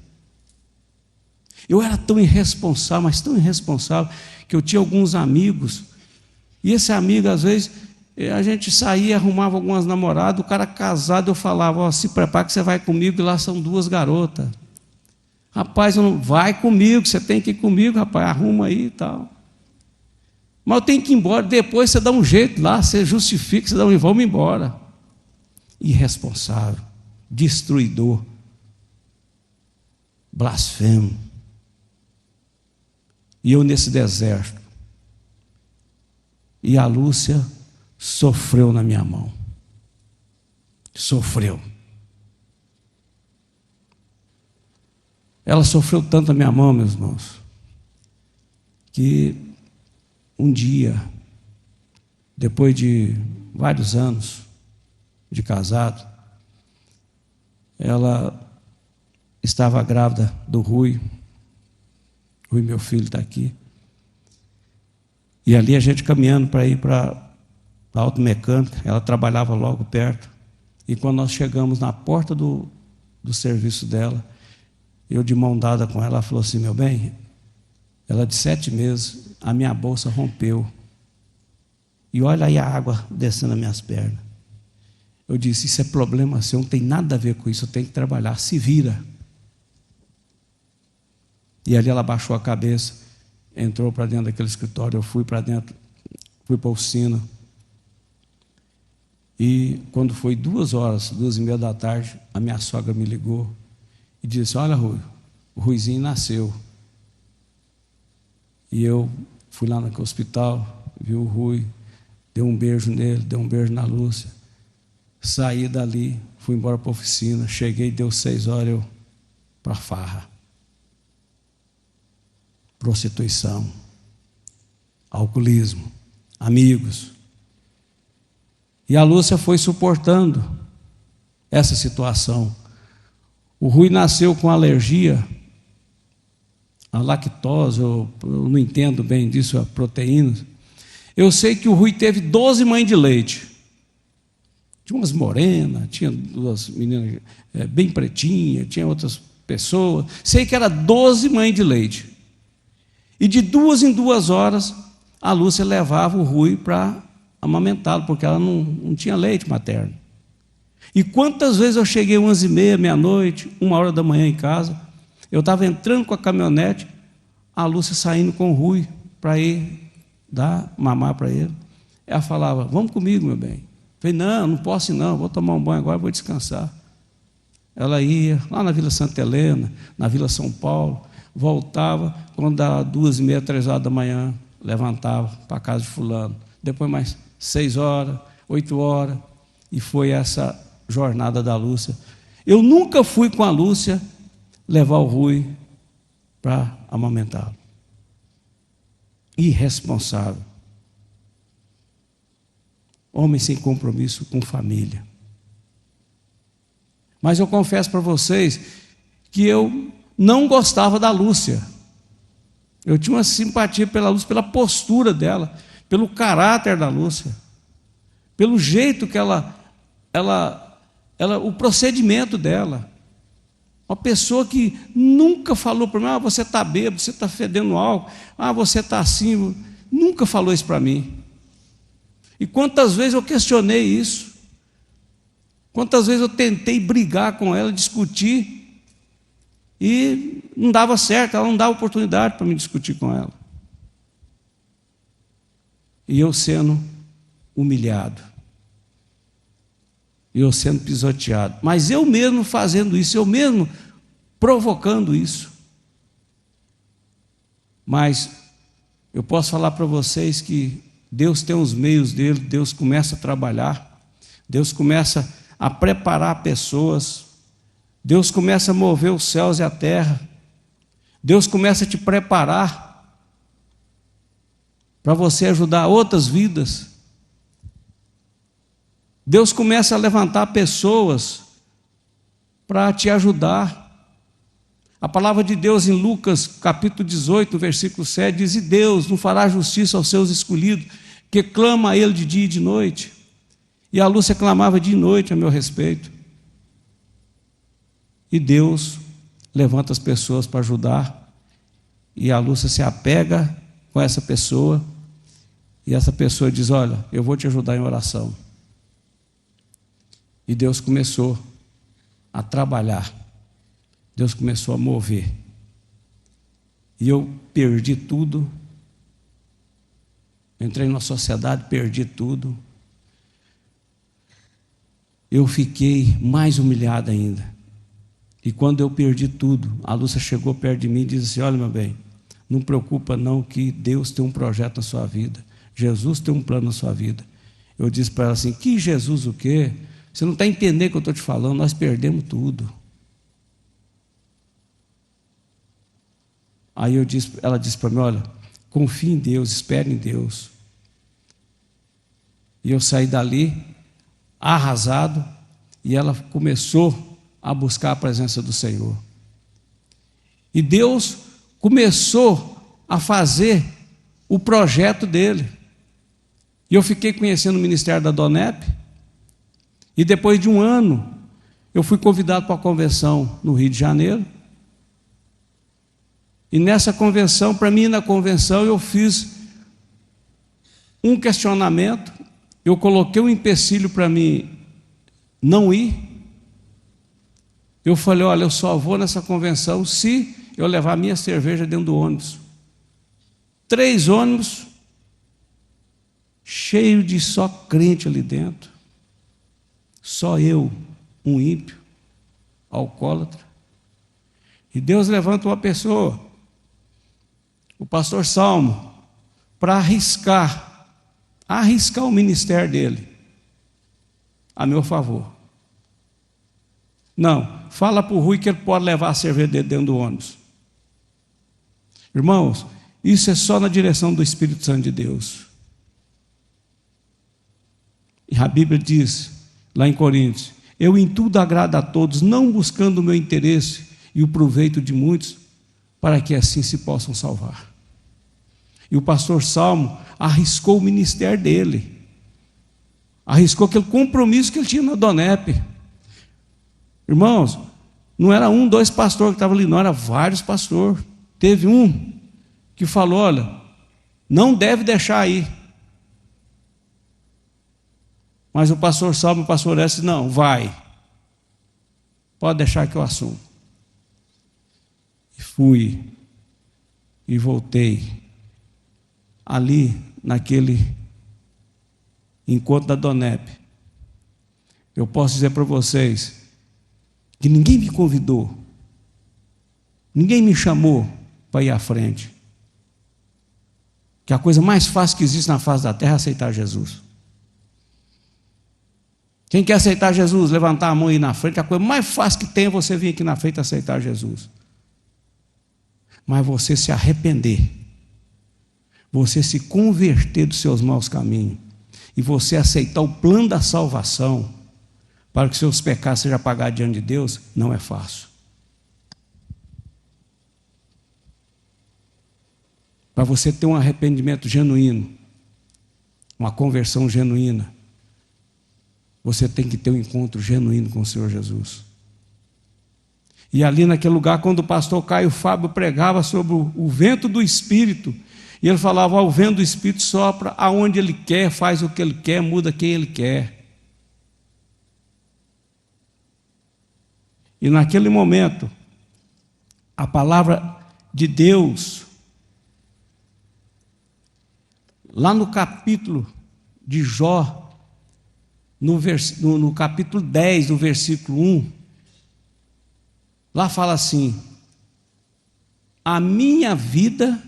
Eu era tão irresponsável, mas tão irresponsável, que eu tinha alguns amigos, e esse amigo, às vezes, a gente saía, arrumava algumas namoradas, o cara casado, eu falava: ó, se prepara que você vai comigo, e lá são 2 garotas. Rapaz, não vai comigo, você tem que ir comigo, rapaz, arruma aí e tal. Mas eu tenho que ir embora, depois você dá um jeito lá, você justifica, você dá um: vamos embora. Irresponsável, destruidor, blasfemo. E eu nesse deserto. E a Lúcia sofreu na minha mão. Sofreu. Ela sofreu tanto na minha mão, meus irmãos, que um dia, depois de vários anos de casado, ela estava grávida do Rui. Rui, meu filho, está aqui. E ali a gente caminhando para ir para a automecânica, ela trabalhava logo perto. E quando nós chegamos na porta do serviço dela, eu de mão dada com ela, ela falou assim: meu bem, ela de 7 meses, a minha bolsa rompeu. E olha aí a água descendo nas minhas pernas. Eu disse: isso é problema seu, não tem nada a ver com isso, eu tenho que trabalhar, se vira. E ali ela baixou a cabeça, entrou para dentro daquele escritório, eu fui para dentro, fui para a oficina. E quando foi 2h, 2h30 da tarde, a minha sogra me ligou e disse: olha, Rui, o Ruizinho nasceu. E eu fui lá no hospital, vi o Rui, dei um beijo nele, dei um beijo na Lúcia, saí dali, fui embora para a oficina, cheguei, deu 6h, eu para a farra. Prostituição, alcoolismo, amigos. E a Lúcia foi suportando essa situação. O Rui nasceu com alergia à lactose, eu não entendo bem disso, a proteínas. Eu sei que o Rui teve 12 mães de leite. Tinha umas morenas, tinha 2 meninas bem pretinhas, tinha outras pessoas. Sei que era 12 mães de leite. E de 2 em 2 horas, a Lúcia levava o Rui para amamentá-lo, porque ela não tinha leite materno. E quantas vezes eu cheguei 11h30, meia-noite, 1h da manhã em casa, eu estava entrando com a caminhonete, a Lúcia saindo com o Rui para ir dar mamar para ele. Ela falava: vamos comigo, meu bem. Eu falei: não posso ir não, vou tomar um banho agora, vou descansar. Ela ia lá na Vila Santa Helena, na Vila São Paulo, voltava, quando dava 2h30, 3h da manhã, levantava para a casa de fulano. Depois mais 6h, 8h, e foi essa jornada da Lúcia. Eu nunca fui com a Lúcia levar o Rui para amamentá-lo. Irresponsável. Homem sem compromisso com família. Mas eu confesso para vocês que eu não gostava da Lúcia. Eu tinha uma simpatia pela Lúcia, pela postura dela, pelo caráter da Lúcia, pelo jeito que ela o procedimento dela. Uma pessoa que nunca falou para mim: ah, você está bêbado, você está fedendo álcool, ah, você está assim. Nunca falou isso para mim. E quantas vezes eu questionei isso, Quantas vezes eu tentei brigar com ela, discutir, e não dava certo, ela não dava oportunidade para me discutir com ela. E eu sendo humilhado, e eu sendo pisoteado, mas eu mesmo fazendo isso, eu mesmo provocando isso. Mas eu posso falar para vocês que Deus tem os meios dele, Deus começa a trabalhar, Deus começa a preparar pessoas, Deus começa a mover os céus e a terra, Deus começa a te preparar para você ajudar outras vidas. Deus começa a levantar pessoas para te ajudar. A palavra de Deus em Lucas capítulo 18, versículo 7 diz: e Deus não fará justiça aos seus escolhidos, que clama a Ele de dia e de noite. E a Lúcia clamava dia e noite a meu respeito. E Deus levanta as pessoas para ajudar, e a Lúcia se apega com essa pessoa, e essa pessoa diz: olha, eu vou te ajudar em oração. E Deus começou a trabalhar, Deus começou a mover, e eu perdi tudo, entrei na sociedade, perdi tudo, eu fiquei mais humilhado ainda. E quando eu perdi tudo, a Lúcia chegou perto de mim e disse assim: olha, meu bem, não preocupa não, que Deus tem um projeto na sua vida, Jesus tem um plano na sua vida. Eu disse para ela assim: que Jesus o quê? Você não está entendendo o que eu estou te falando, nós perdemos tudo. Aí ela disse para mim: olha, confie em Deus, espere em Deus. E eu saí dali arrasado, e ela começou a buscar a presença do Senhor. E Deus começou a fazer o projeto dele. E eu fiquei conhecendo o ministério da Donep, e depois de um ano, eu fui convidado para a convenção no Rio de Janeiro. E nessa convenção, para mim, na convenção, eu fiz um questionamento, eu coloquei um empecilho para mim não ir. Eu falei: olha, eu só vou nessa convenção se eu levar a minha cerveja dentro do ônibus. 3 ônibus, cheio de só crente ali dentro. Só eu, um ímpio, alcoólatra. E Deus levanta uma pessoa, o pastor Salmo, para arriscar o ministério dele a meu favor. Não, fala para o Rui que ele pode levar a cerveja dele dentro do ônibus. Irmãos, isso é só na direção do Espírito Santo de Deus. E a Bíblia diz, lá em Coríntios: eu em tudo agrado a todos, não buscando o meu interesse e o proveito de muitos, para que assim se possam salvar. E o pastor Salmo arriscou o ministério dele, arriscou aquele compromisso que ele tinha na Donep. Irmãos, não era 1, 2 pastores que estavam ali, não, era vários pastores. Teve um que falou: olha, não deve deixar aí. Mas o pastor Salmo e o pastor Orestes: não, vai, pode deixar que eu assumo. E fui, e voltei. Ali, naquele encontro da Donep, eu posso dizer para vocês que ninguém me convidou, ninguém me chamou para ir à frente. Que a coisa mais fácil que existe na face da terra é aceitar Jesus. Quem quer aceitar Jesus, levantar a mão e ir na frente. A coisa mais fácil que tem é você vir aqui na frente e aceitar Jesus. Mas você se arrepender, você se converter dos seus maus caminhos, e você aceitar o plano da salvação, para que seus pecados sejam apagados diante de Deus, não é fácil. Para você ter um arrependimento genuíno, uma conversão genuína, você tem que ter um encontro genuíno com o Senhor Jesus. E ali naquele lugar, quando o pastor Caio Fábio pregava sobre o vento do Espírito, e ele falava: o vento do Espírito sopra aonde ele quer, faz o que ele quer, muda quem ele quer. E naquele momento, a palavra de Deus, lá no capítulo de Jó, no capítulo 10, no versículo 1, lá fala assim: a minha vida,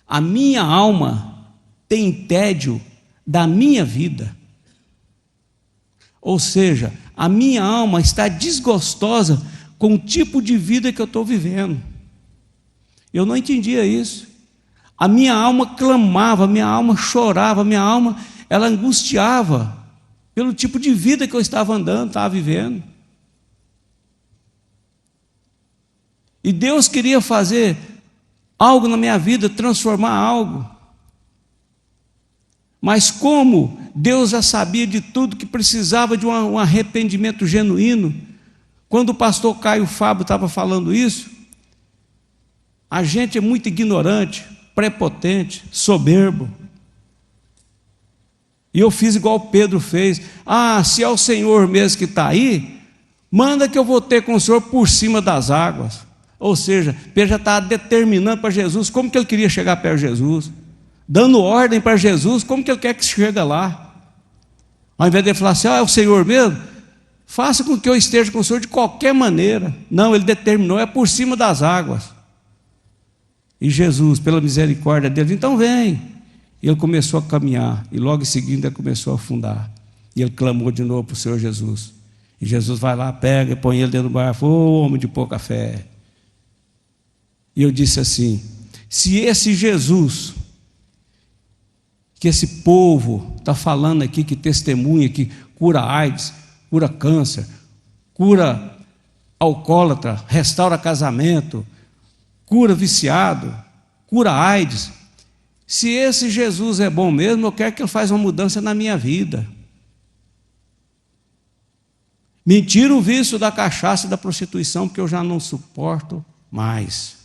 a minha alma tem tédio da minha vida. Ou seja, a minha alma está desgostosa com o tipo de vida que eu estou vivendo. Eu não entendia isso. A minha alma clamava, a minha alma chorava, a minha alma, ela angustiava pelo tipo de vida que eu estava andando, estava vivendo. E Deus queria fazer algo na minha vida, transformar algo. Mas como Deus já sabia de tudo, que precisava de um arrependimento genuíno, quando o pastor Caio Fábio estava falando isso, a gente é muito ignorante, prepotente, soberbo. E eu fiz igual Pedro fez: se é o Senhor mesmo que está aí, manda que eu vou ter com o Senhor por cima das águas. Ou seja, Pedro já estava determinando para Jesus como que ele queria chegar perto de Jesus, dando ordem para Jesus como que ele quer que chegue lá. Ao invés de ele falar assim: é o Senhor mesmo, faça com que eu esteja com o Senhor de qualquer maneira. Não, ele determinou, é por cima das águas. E Jesus, pela misericórdia dele, então vem. E ele começou a caminhar, e logo em seguida ele começou a afundar. E ele clamou de novo para o Senhor Jesus. E Jesus vai lá, pega e põe ele dentro do barco. Homem de pouca fé. E eu disse assim: se esse Jesus, que esse povo está falando aqui, que testemunha, que cura AIDS, cura câncer, cura alcoólatra, restaura casamento, cura viciado, cura AIDS, se esse Jesus é bom mesmo, eu quero que ele faça uma mudança na minha vida. Me tira o vício da cachaça e da prostituição, porque eu já não suporto mais.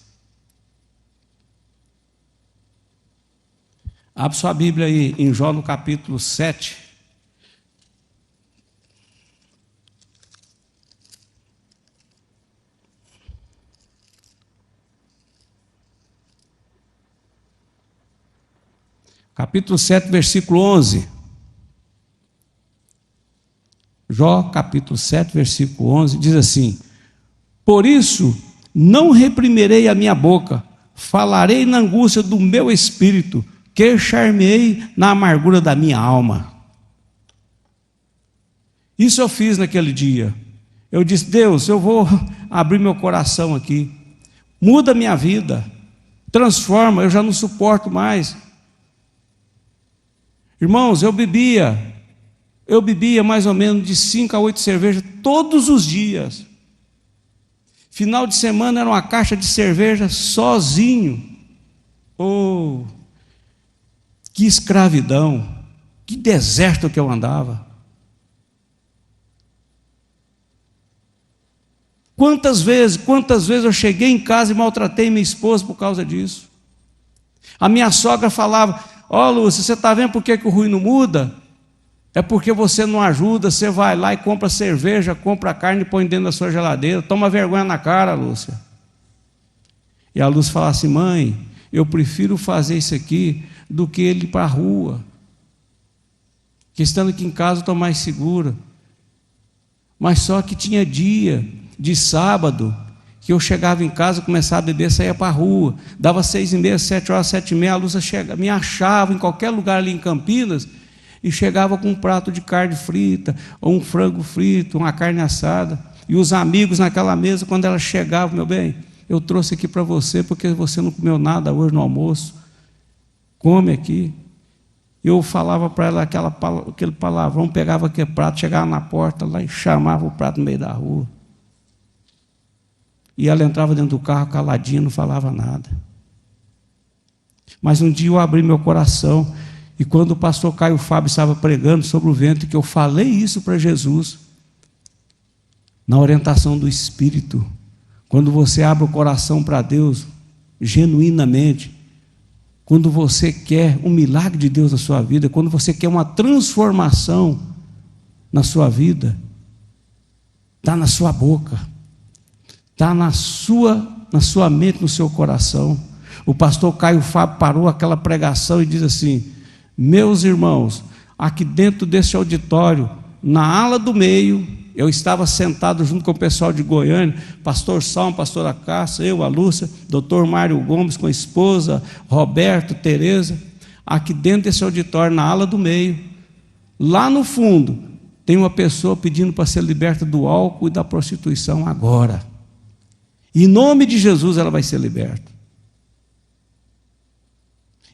Abre sua Bíblia aí em Jó no capítulo 7. Capítulo 7, versículo 11. Jó, capítulo 7, versículo 11, diz assim: por isso não reprimirei a minha boca, falarei na angústia do meu espírito, queixar-me-ei na amargura da minha alma. Isso eu fiz naquele dia. Eu disse: Deus, eu vou abrir meu coração aqui, muda a minha vida, transforma, eu já não suporto mais. Irmãos, eu bebia mais ou menos de 5 a 8 cervejas todos os dias. Final de semana era uma caixa de cerveja sozinho. Oh, que escravidão, que deserto que eu andava. Quantas vezes eu cheguei em casa e maltratei minha esposa por causa disso. A minha sogra falava: ó, Lúcia, você está vendo por que o ruim não muda? É porque você não ajuda, você vai lá e compra cerveja, compra carne e põe dentro da sua geladeira. Toma vergonha na cara, Lúcia. E a Lúcia fala assim: mãe, eu prefiro fazer isso aqui do que ele ir para a rua, que estando aqui em casa eu estou mais segura. Mas só que tinha dia de sábado que eu chegava em casa, começava a beber, saía para a rua, dava 6h30, 7h, 7h30, a Lúcia me achava em qualquer lugar ali em Campinas, e chegava com um prato de carne frita, ou um frango frito, uma carne assada, e os amigos naquela mesa, quando ela chegava: meu bem, eu trouxe aqui para você, porque você não comeu nada hoje no almoço, come aqui. Eu falava para ela aquele palavrão, pegava aquele prato, chegava na porta lá e chamava o prato no meio da rua. E ela entrava dentro do carro caladinha, não falava nada. Mas um dia eu abri meu coração, e quando o pastor Caio Fábio estava pregando sobre o ventre, que eu falei isso para Jesus, na orientação do Espírito, quando você abre o coração para Deus, genuinamente, quando você quer um milagre de Deus na sua vida, quando você quer uma transformação na sua vida, está na sua boca, está na sua mente, no seu coração. O pastor Caio Fábio parou aquela pregação e diz assim: meus irmãos, aqui dentro desse auditório, na ala do meio, eu estava sentado junto com o pessoal de Goiânia, pastor Salmo, pastora Cássia, eu, a Lúcia, doutor Mário Gomes com a esposa, Roberto, Tereza. Aqui dentro desse auditório, na ala do meio, lá no fundo, tem uma pessoa pedindo para ser liberta do álcool e da prostituição agora. Em nome de Jesus ela vai ser liberta.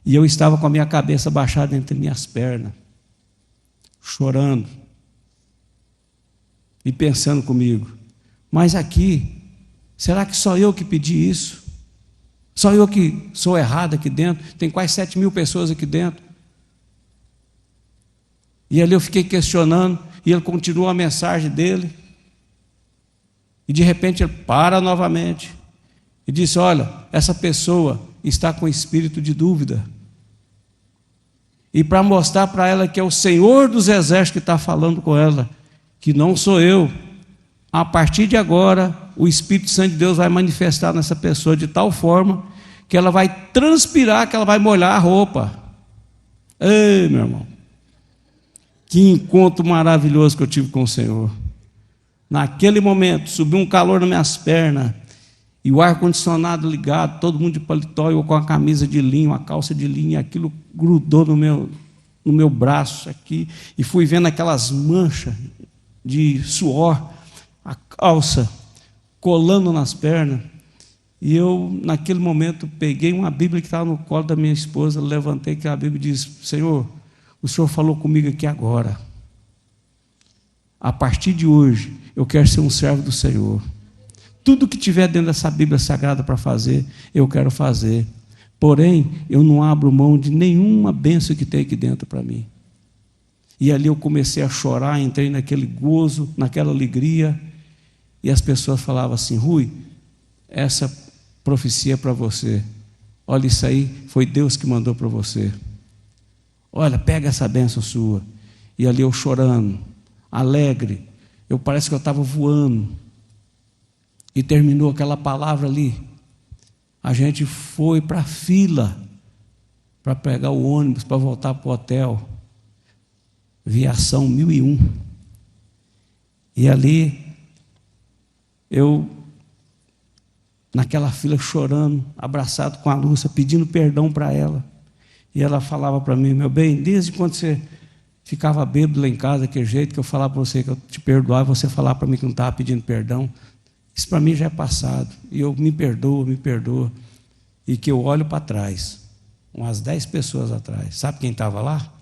E eu estava com a minha cabeça baixada entre minhas pernas, chorando e pensando comigo: mas aqui, será que só eu que pedi isso? Só eu que sou errado aqui dentro? Tem quase 7.000 pessoas aqui dentro. E ali eu fiquei questionando, e ele continua a mensagem dele, e de repente ele para novamente e disse: olha, essa pessoa está com espírito de dúvida, e para mostrar para ela que é o Senhor dos Exércitos que está falando com ela, que não sou eu, a partir de agora o Espírito Santo de Deus vai manifestar nessa pessoa de tal forma que ela vai transpirar, que ela vai molhar a roupa. Ei, meu irmão, que encontro maravilhoso que eu tive com o Senhor. Naquele momento subiu um calor nas minhas pernas, e o ar-condicionado ligado, todo mundo de paletó, eu com a camisa de linho, a calça de linho, aquilo grudou no meu braço aqui, e fui vendo aquelas manchas de suor, a calça colando nas pernas. E eu, naquele momento, peguei uma Bíblia que estava no colo da minha esposa, levantei que a Bíblia diz: Senhor, o Senhor falou comigo aqui agora. A partir de hoje, eu quero ser um servo do Senhor. Tudo que tiver dentro dessa Bíblia Sagrada para fazer, eu quero fazer. Porém, eu não abro mão de nenhuma bênção que tem aqui dentro para mim. E ali eu comecei a chorar, entrei naquele gozo, naquela alegria, e as pessoas falavam assim: Rui, essa profecia é para você. Olha, isso aí foi Deus que mandou para você. Olha, pega essa bênção sua. E ali eu chorando, alegre, parece que eu estava voando. E terminou aquela palavra ali. A gente foi para a fila para pegar o ônibus para voltar para o hotel. Viação 1001. E ali eu, naquela fila, chorando, abraçado com a Lúcia, pedindo perdão para ela. E ela falava para mim: meu bem, desde quando você ficava bêbado lá em casa, daquele jeito que eu falava para você que eu te perdoava, você falava para mim que não estava pedindo perdão. Isso para mim já é passado. E eu me perdoa. E que eu olho para trás, umas 10 pessoas atrás. Sabe quem estava lá?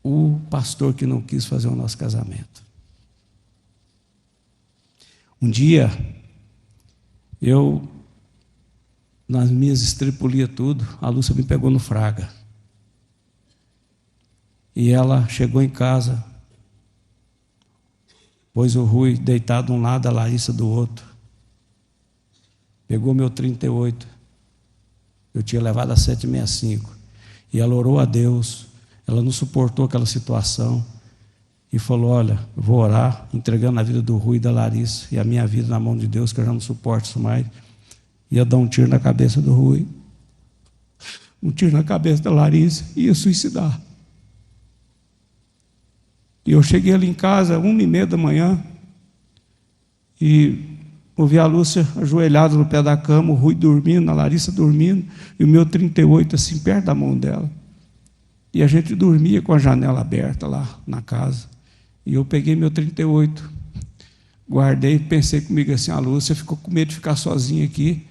O pastor que não quis fazer o nosso casamento. Um dia, nas minhas estripulias tudo, a Lúcia me pegou no fraga. E ela chegou em casa, pôs o Rui deitado de um lado, a Larissa do outro. Pegou meu 38. Eu tinha levado a 765. E ela orou a Deus. Ela não suportou aquela situação. E falou: olha, eu vou orar, entregando a vida do Rui e da Larissa, e a minha vida na mão de Deus, que eu já não suporto isso mais. Ia dar um tiro na cabeça do Rui, um tiro na cabeça da Larissa, e ia suicidar. E eu cheguei ali em casa, 1h30 da manhã, e ouvi a Lúcia ajoelhada no pé da cama, o Rui dormindo, a Larissa dormindo, e o meu 38 assim, perto da mão dela. E a gente dormia com a janela aberta lá na casa. E eu peguei meu 38, guardei, pensei comigo assim: a Lúcia ficou com medo de ficar sozinha aqui,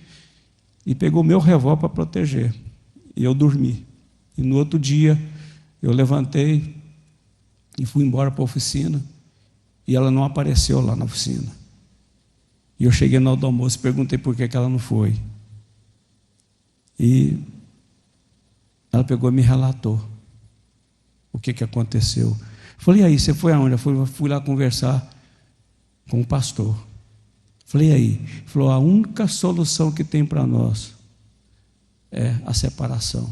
e pegou meu revólver para proteger. E eu dormi. E no outro dia, eu levantei e fui embora para a oficina, e ela não apareceu lá na oficina. E eu cheguei no almoço e perguntei por que ela não foi. E ela pegou e me relatou o que aconteceu. Falei: e aí, você foi aonde? Eu fui lá conversar com o pastor. Falei: e aí? Ele falou: a única solução que tem para nós é a separação.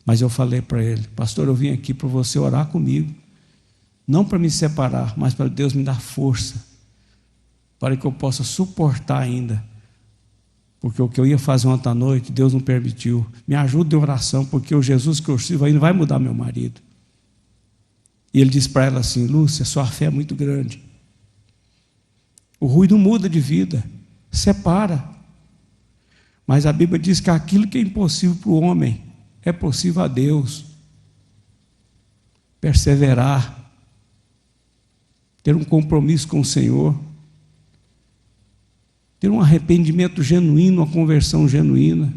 Mas eu falei para ele: pastor, eu vim aqui para você orar comigo, não para me separar, mas para Deus me dar força, para que eu possa suportar ainda, porque o que eu ia fazer ontem à noite, Deus não permitiu. Me ajuda em oração, porque o Jesus que eu sirvo ainda vai mudar meu marido. E ele disse para ela assim: Lúcia, sua fé é muito grande. O Rui não muda de vida, separa. Mas a Bíblia diz que aquilo que é impossível para o homem é possível a Deus. Perseverar, ter um compromisso com o Senhor, ter um arrependimento genuíno, uma conversão genuína.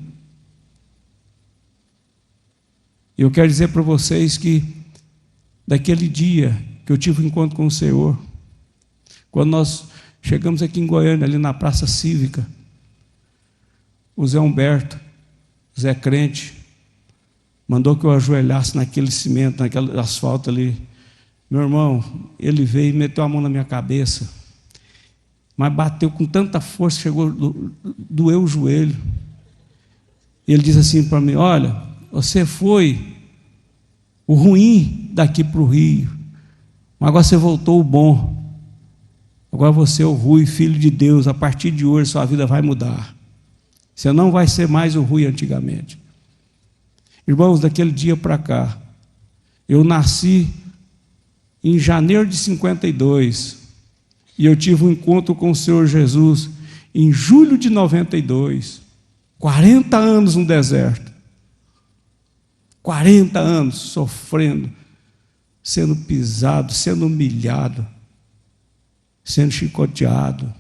Eu quero dizer para vocês que daquele dia que eu tive um encontro com o Senhor, quando nós chegamos aqui em Goiânia, ali na Praça Cívica, o Zé Humberto, Zé Crente, mandou que eu ajoelhasse naquele cimento, naquele asfalto ali. Meu irmão, ele veio e meteu a mão na minha cabeça, mas bateu com tanta força, chegou, doeu o joelho. Ele disse assim para mim: olha, você foi o ruim daqui para o Rio, mas agora você voltou o bom. Agora você é o Rui, filho de Deus. A partir de hoje sua vida vai mudar. Você não vai ser mais o Rui antigamente. Irmãos, daquele dia para cá, eu nasci em janeiro de 52, e eu tive um encontro com o Senhor Jesus em julho de 92, 40 anos no deserto, 40 anos sofrendo, sendo pisado, sendo humilhado, sendo chicoteado.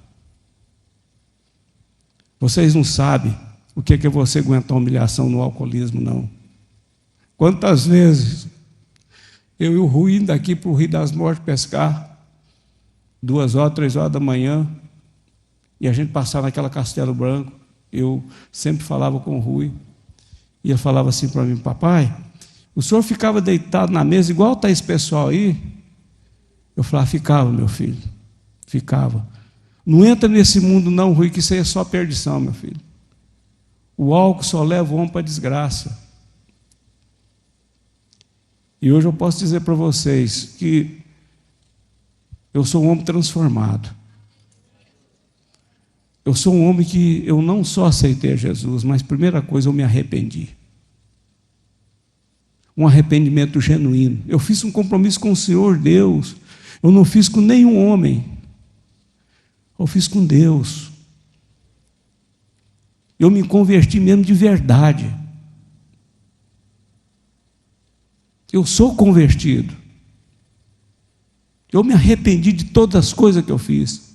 Vocês não sabem o que é você aguentar humilhação no alcoolismo, não. Quantas vezes eu e o Rui indo daqui para o Rio das Mortes pescar, 2 horas, 3 horas da manhã, e a gente passava naquela Castelo Branco. Eu sempre falava com o Rui, e ele falava assim para mim: papai, o senhor ficava deitado na mesa igual está esse pessoal aí? Eu falava: ficava, meu filho, ficava. Não entra nesse mundo não, Rui, que isso aí é só perdição, meu filho. O álcool só leva o homem para a desgraça. E hoje eu posso dizer para vocês que eu sou um homem transformado. Eu sou um homem que eu não só aceitei a Jesus, mas primeira coisa, eu me arrependi. Um arrependimento genuíno. Eu fiz um compromisso com o Senhor Deus. Eu não fiz com nenhum homem. Eu fiz com Deus. Eu me converti mesmo de verdade. Eu sou convertido. Eu me arrependi de todas as coisas que eu fiz.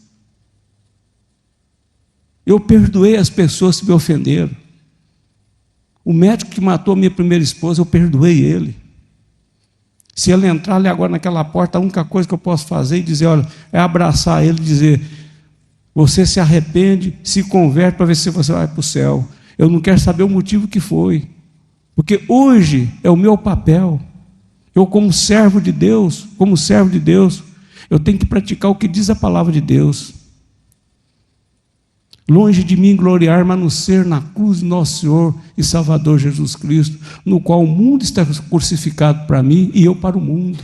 Eu perdoei as pessoas que me ofenderam. O médico que matou a minha primeira esposa, eu perdoei ele. Se ele entrar ali agora naquela porta, a única coisa que eu posso fazer é dizer, olha, é abraçar ele e dizer: você se arrepende, se converte para ver se você vai para o céu. Eu não quero saber o motivo que foi, porque hoje é o meu papel. Eu, como servo de Deus, eu tenho que praticar o que diz a palavra de Deus. Longe de mim gloriar, mas no ser na cruz de nosso Senhor e Salvador Jesus Cristo, no qual o mundo está crucificado para mim e eu para o mundo.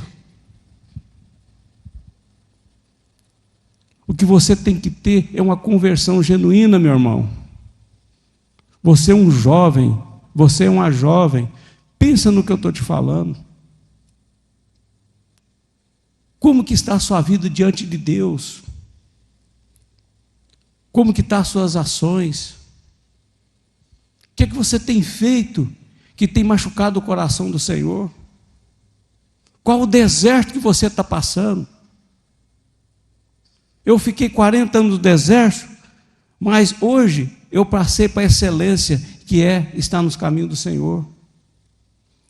O que você tem que ter é uma conversão genuína, meu irmão. Você é um jovem, você é uma jovem, pensa no que eu estou te falando. Como que está a sua vida diante de Deus? Como que estão as suas ações? O que é que você tem feito que tem machucado o coração do Senhor? Qual o deserto que você está passando? Eu fiquei 40 anos no deserto, mas hoje eu passei para a excelência, que é estar nos caminhos do Senhor.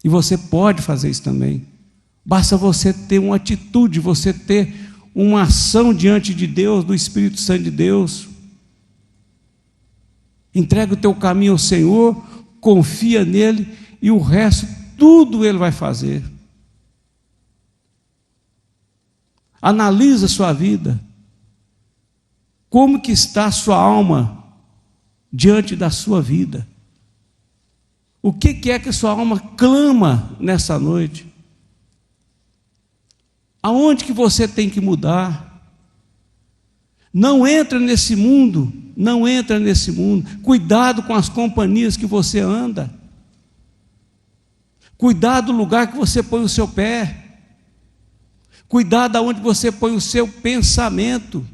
E você pode fazer isso também. Basta você ter uma atitude, você ter uma ação diante de Deus, do Espírito Santo de Deus. Entrega o teu caminho ao Senhor, confia nele, e o resto, tudo Ele vai fazer. Analisa a sua vida. Como que está a sua alma diante da sua vida? O que é que a sua alma clama nessa noite? Aonde que você tem que mudar? Não entra nesse mundo, não entra nesse mundo. Cuidado com as companhias que você anda. Cuidado do lugar que você põe o seu pé. Cuidado aonde você põe o seu pensamento.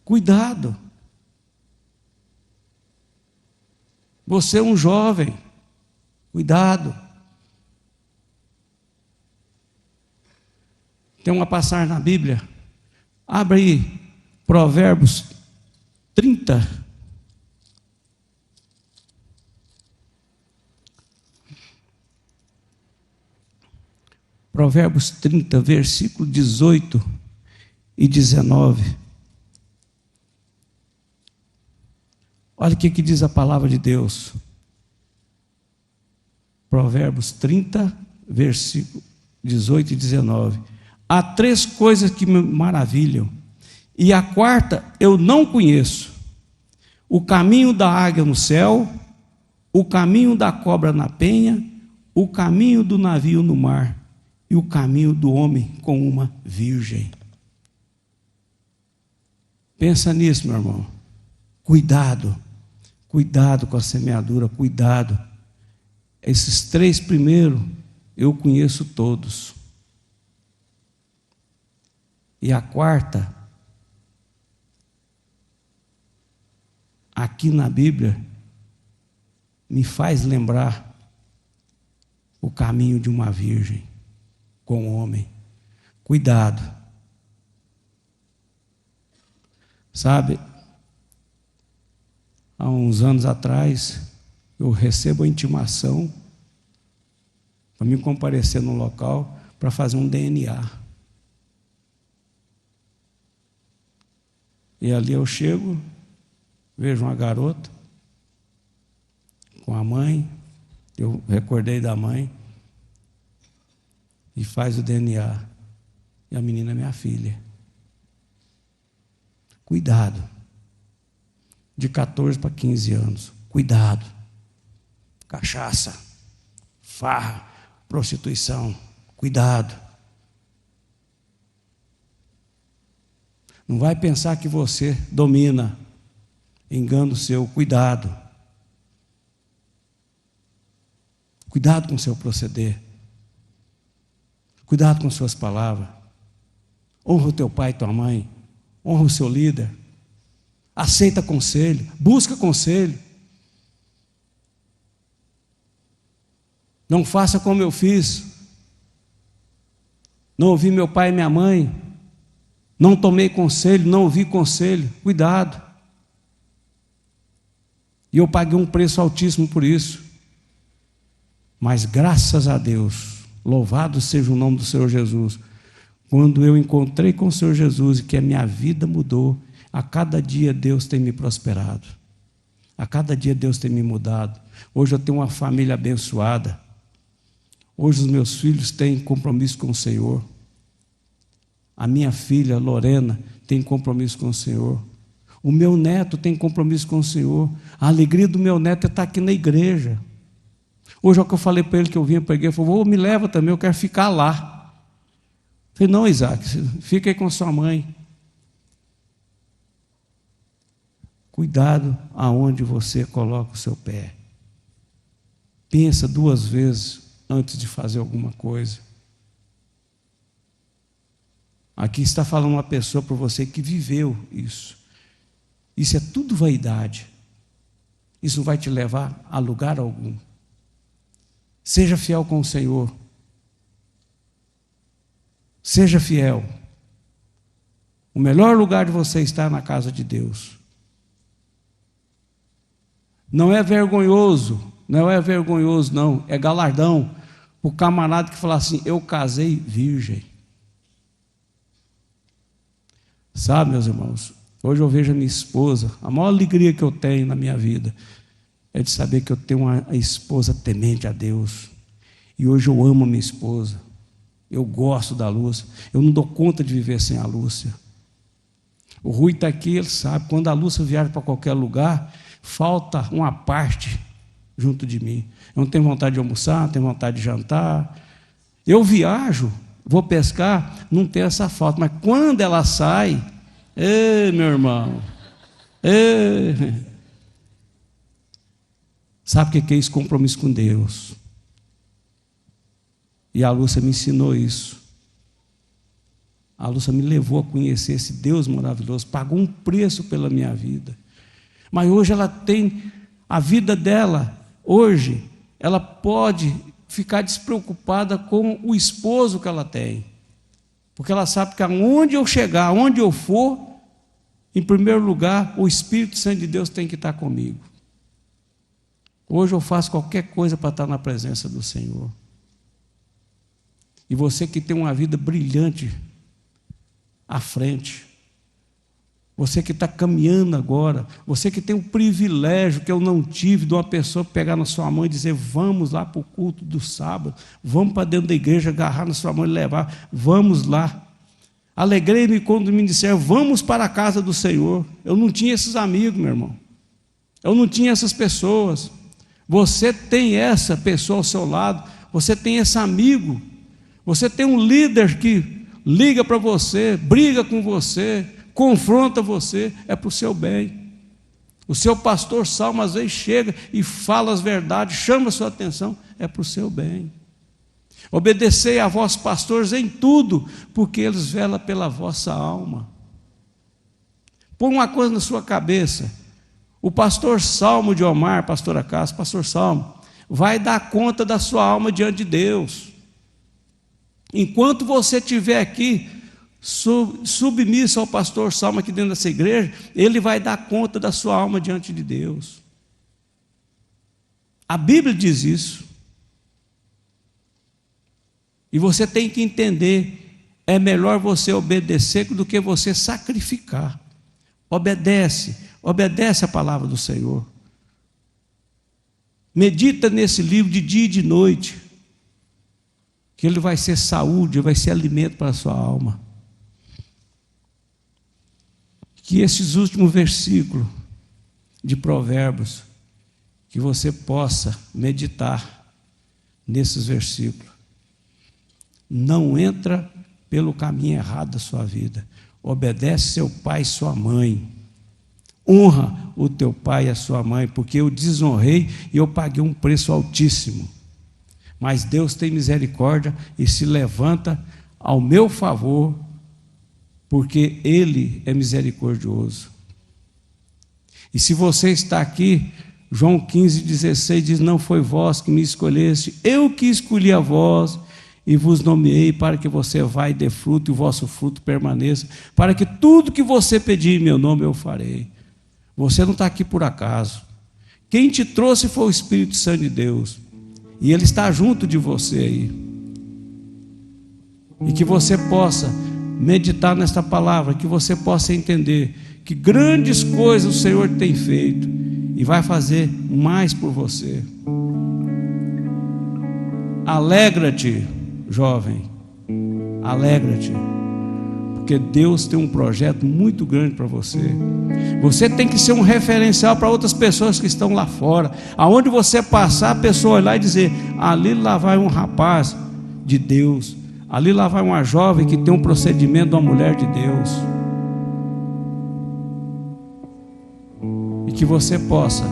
Cuidado. Você é um jovem. Cuidado. Tem uma passagem na Bíblia. Abre aí, Provérbios 30. Provérbios 30, versículo 18 e 19. Olha o que diz a palavra de Deus. Provérbios 30, versículo 18 e 19. Há 3 coisas que me maravilham, e a quarta eu não conheço: o caminho da águia no céu, o caminho da cobra na penha, o caminho do navio no mar, e o caminho do homem com uma virgem. Pensa nisso, meu irmão. Cuidado, cuidado com a semeadura, cuidado. Esses 3 primeiros eu conheço todos. E a quarta, aqui na Bíblia, me faz lembrar o caminho de uma virgem com o homem. Cuidado. Sabe, há uns anos atrás, eu recebo a intimação para me comparecer no local para fazer um DNA. E ali eu chego, vejo uma garota com a mãe, eu recordei da mãe, e faz o DNA. E a menina é minha filha. Cuidado. De 14 para 15 anos. Cuidado. Cachaça, farra, prostituição. Cuidado. Não vai pensar que você domina. Engano seu. Cuidado. Cuidado com o seu proceder. Cuidado com suas palavras. Honra o teu pai e tua mãe. Honra o seu líder. Aceita conselho. Busca conselho. Não faça como eu fiz. Não ouvi meu pai e minha mãe. Não tomei conselho, não ouvi conselho. Cuidado. E eu paguei um preço altíssimo por isso. Mas graças a Deus, louvado seja o nome do Senhor Jesus, quando eu encontrei com o Senhor Jesus e que a minha vida mudou, a cada dia Deus tem me prosperado. A cada dia Deus tem me mudado. Hoje eu tenho uma família abençoada. Hoje os meus filhos têm compromisso com o Senhor. A minha filha, Lorena, tem compromisso com o Senhor. O meu neto tem compromisso com o Senhor. A alegria do meu neto é estar aqui na igreja. Hoje é o que eu falei para ele, que eu vinha para a igreja, ele falou: me leva também, eu quero ficar lá. Eu falei: não, Isaac, fica aí com sua mãe. Cuidado aonde você coloca o seu pé. Pensa 2 vezes antes de fazer alguma coisa. Aqui está falando uma pessoa para você que viveu isso. Isso é tudo vaidade. Isso não vai te levar a lugar algum. Seja fiel com o Senhor. Seja fiel. O melhor lugar de você estar na casa de Deus. Não é vergonhoso, não, é galardão. O camarada que fala assim: eu casei virgem. Sabe, meus irmãos, hoje eu vejo a minha esposa, a maior alegria que eu tenho na minha vida é de saber que eu tenho uma esposa temente a Deus. E hoje eu amo a minha esposa. Eu gosto da Lúcia. Eu não dou conta de viver sem a Lúcia. O Rui está aqui, ele sabe, quando a Lúcia viaja para qualquer lugar, falta uma parte junto de mim. Eu não tenho vontade de almoçar, não tenho vontade de jantar. Eu viajo, vou pescar, não tenho essa falta. Mas quando ela sai, ei, meu irmão, ei. Sabe o que é esse compromisso com Deus? E a Lúcia me ensinou isso. A Lúcia me levou a conhecer esse Deus maravilhoso, pagou um preço pela minha vida. Mas hoje ela tem a vida dela, hoje ela pode ficar despreocupada com o esposo que ela tem. Porque ela sabe que aonde eu chegar, aonde eu for, em primeiro lugar, o Espírito Santo de Deus tem que estar comigo. Hoje eu faço qualquer coisa para estar na presença do Senhor. E você que tem uma vida brilhante à frente, você que está caminhando agora, você que tem o privilégio que eu não tive de uma pessoa pegar na sua mão e dizer: vamos lá para o culto do sábado, vamos para dentro da igreja, agarrar na sua mão e levar, vamos lá. Alegrei-me quando me disseram: vamos para a casa do Senhor. Eu não tinha esses amigos, meu irmão, eu não tinha essas pessoas. Você tem essa pessoa ao seu lado, você tem esse amigo, você tem um líder que liga para você, briga com você, confronta você, é para o seu bem. O seu pastor Salmo às vezes chega e fala as verdades, chama a sua atenção, é para o seu bem. Obedecei a vós, pastores, em tudo, porque eles velam pela vossa alma. Põe uma coisa na sua cabeça: o pastor Salmo de Omar, pastora Cássia, pastor Salmo, vai dar conta da sua alma diante de Deus. Enquanto você estiver aqui, submisso ao pastor Salmo aqui dentro dessa igreja, ele vai dar conta da sua alma diante de Deus. A Bíblia diz isso. E você tem que entender, é melhor você obedecer do que você sacrificar. Obedece a palavra do Senhor. Medita nesse livro de dia e de noite, que ele vai ser saúde, vai ser alimento para a sua alma. Que esses últimos versículos de Provérbios, que você possa meditar nesses versículos. Não entra pelo caminho errado da sua vida. Obedece seu pai e sua mãe. Honra o teu pai e a sua mãe, porque eu desonrei e eu paguei um preço altíssimo. Mas Deus tem misericórdia e se levanta ao meu favor, porque Ele é misericordioso. E se você está aqui, João 15,16 diz: não foi vós que me escolheste, eu que escolhi a vós e vos nomeei para que você vá e dê fruto e o vosso fruto permaneça, para que tudo que você pedir em meu nome eu farei. Você não está aqui por acaso. Quem te trouxe foi o Espírito Santo de Deus, e Ele está junto de você aí. E que você possa meditar nesta palavra, que você possa entender que grandes coisas o Senhor tem feito e vai fazer mais por você. Alegra-te, jovem, alegra-te, porque Deus tem um projeto muito grande para você. Você tem que ser um referencial para outras pessoas que estão lá fora. Aonde você passar, a pessoa olhar e dizer: ali lá vai um rapaz de Deus, ali lá vai uma jovem que tem um procedimento de uma mulher de Deus. E que você possa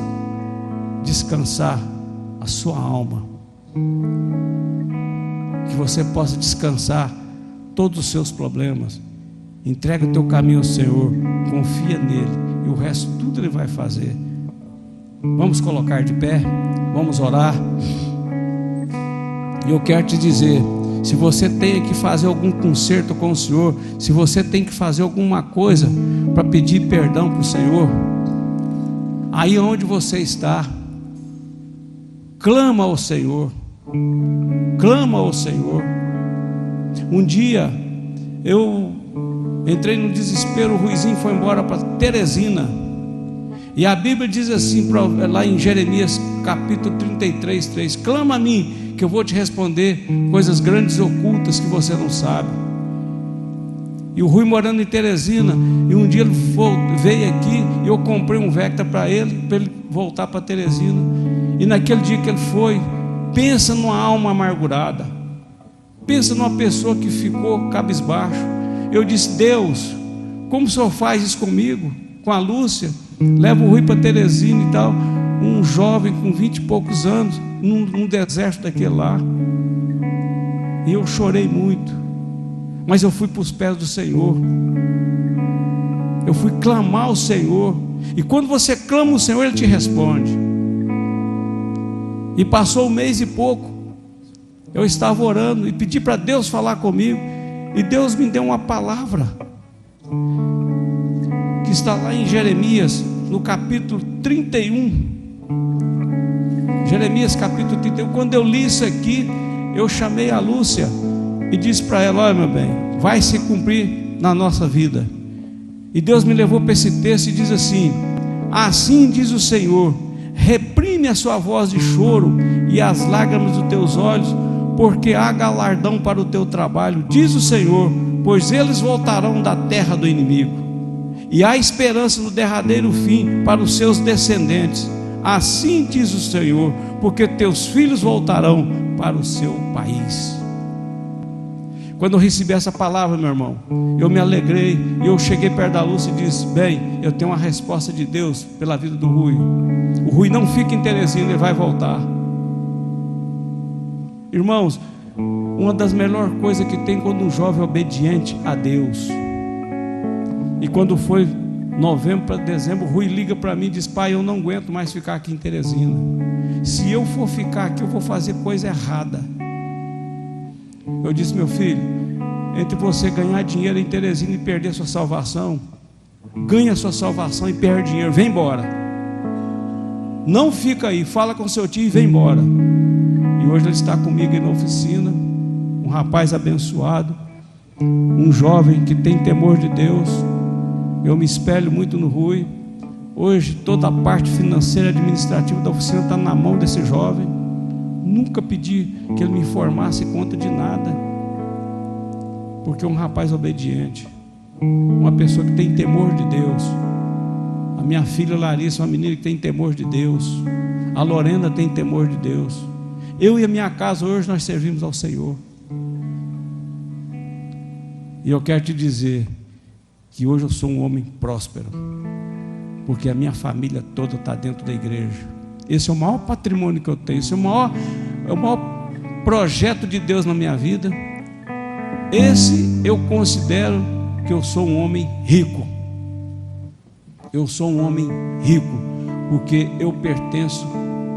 descansar a sua alma, que você possa descansar todos os seus problemas. Entrega o teu caminho ao Senhor, confia nele, e o resto tudo Ele vai fazer. Vamos colocar de pé, vamos orar. E eu quero te dizer, se você tem que fazer algum conserto com o Senhor, se você tem que fazer alguma coisa para pedir perdão para o Senhor, aí onde você está, clama ao Senhor, clama ao Senhor. Um dia eu entrei no desespero, o Ruizinho foi embora para Teresina, e a Bíblia diz assim, lá em Jeremias capítulo 33, 3: clama a mim, que eu vou te responder coisas grandes e ocultas que você não sabe. E o Rui morando em Teresina, e um dia ele veio aqui, e eu comprei um Vectra para ele voltar para Teresina. E naquele dia que ele foi, pensa numa alma amargurada, pensa numa pessoa que ficou cabisbaixo. Eu disse: Deus, como o Senhor faz isso comigo, com a Lúcia? Leva o Rui para Teresina e tal, um jovem com 20 e poucos anos, num deserto daquele lá. E eu chorei muito, mas eu fui para os pés do Senhor, eu fui clamar ao Senhor. E quando você clama o Senhor, Ele te responde. E passou um mês e pouco, eu estava orando e pedi para Deus falar comigo, e Deus me deu uma palavra que está lá em Jeremias, no capítulo 31. Jeremias capítulo 31. Quando eu li isso aqui, eu chamei a Lúcia e disse para ela: olha, meu bem, vai se cumprir na nossa vida. E Deus me levou para esse texto e diz assim: assim diz o Senhor, reprime a sua voz de choro e as lágrimas dos teus olhos, porque há galardão para o teu trabalho, diz o Senhor, pois eles voltarão da terra do inimigo, e há esperança no derradeiro fim para os seus descendentes. Assim diz o Senhor, porque teus filhos voltarão para o seu país. Quando eu recebi essa palavra, meu irmão, eu me alegrei, e eu cheguei perto da Lúcia e disse: bem, eu tenho uma resposta de Deus pela vida do Rui. O Rui não fica em Teresina, ele vai voltar. Irmãos, uma das melhores coisas que tem quando um jovem é obediente a Deus. E quando foi novembro para dezembro, o Rui liga para mim e diz: pai, eu não aguento mais ficar aqui em Teresina. Se eu for ficar aqui, eu vou fazer coisa errada. Eu disse: meu filho, entre você ganhar dinheiro em Teresina e perder sua salvação, ganha sua salvação e perde dinheiro, vem embora. Não fica aí, fala com seu tio e vem embora. E hoje ele está comigo aí na oficina, um rapaz abençoado, um jovem que tem temor de Deus. Eu me espelho muito no Rui. Hoje toda a parte financeira e administrativa da oficina está na mão desse jovem. Nunca pedi que ele me informasse conta de nada, porque é um rapaz obediente, uma pessoa que tem temor de Deus. A minha filha Larissa é uma menina que tem temor de Deus. A Lorena tem temor de Deus. Eu e a minha casa hoje nós servimos ao Senhor. E eu quero te dizer que hoje eu sou um homem próspero, porque a minha família toda está dentro da igreja. Esse é o maior patrimônio que eu tenho. Esse é o maior projeto de Deus na minha vida. Esse eu considero que eu sou um homem rico. Eu sou um homem rico, porque eu pertenço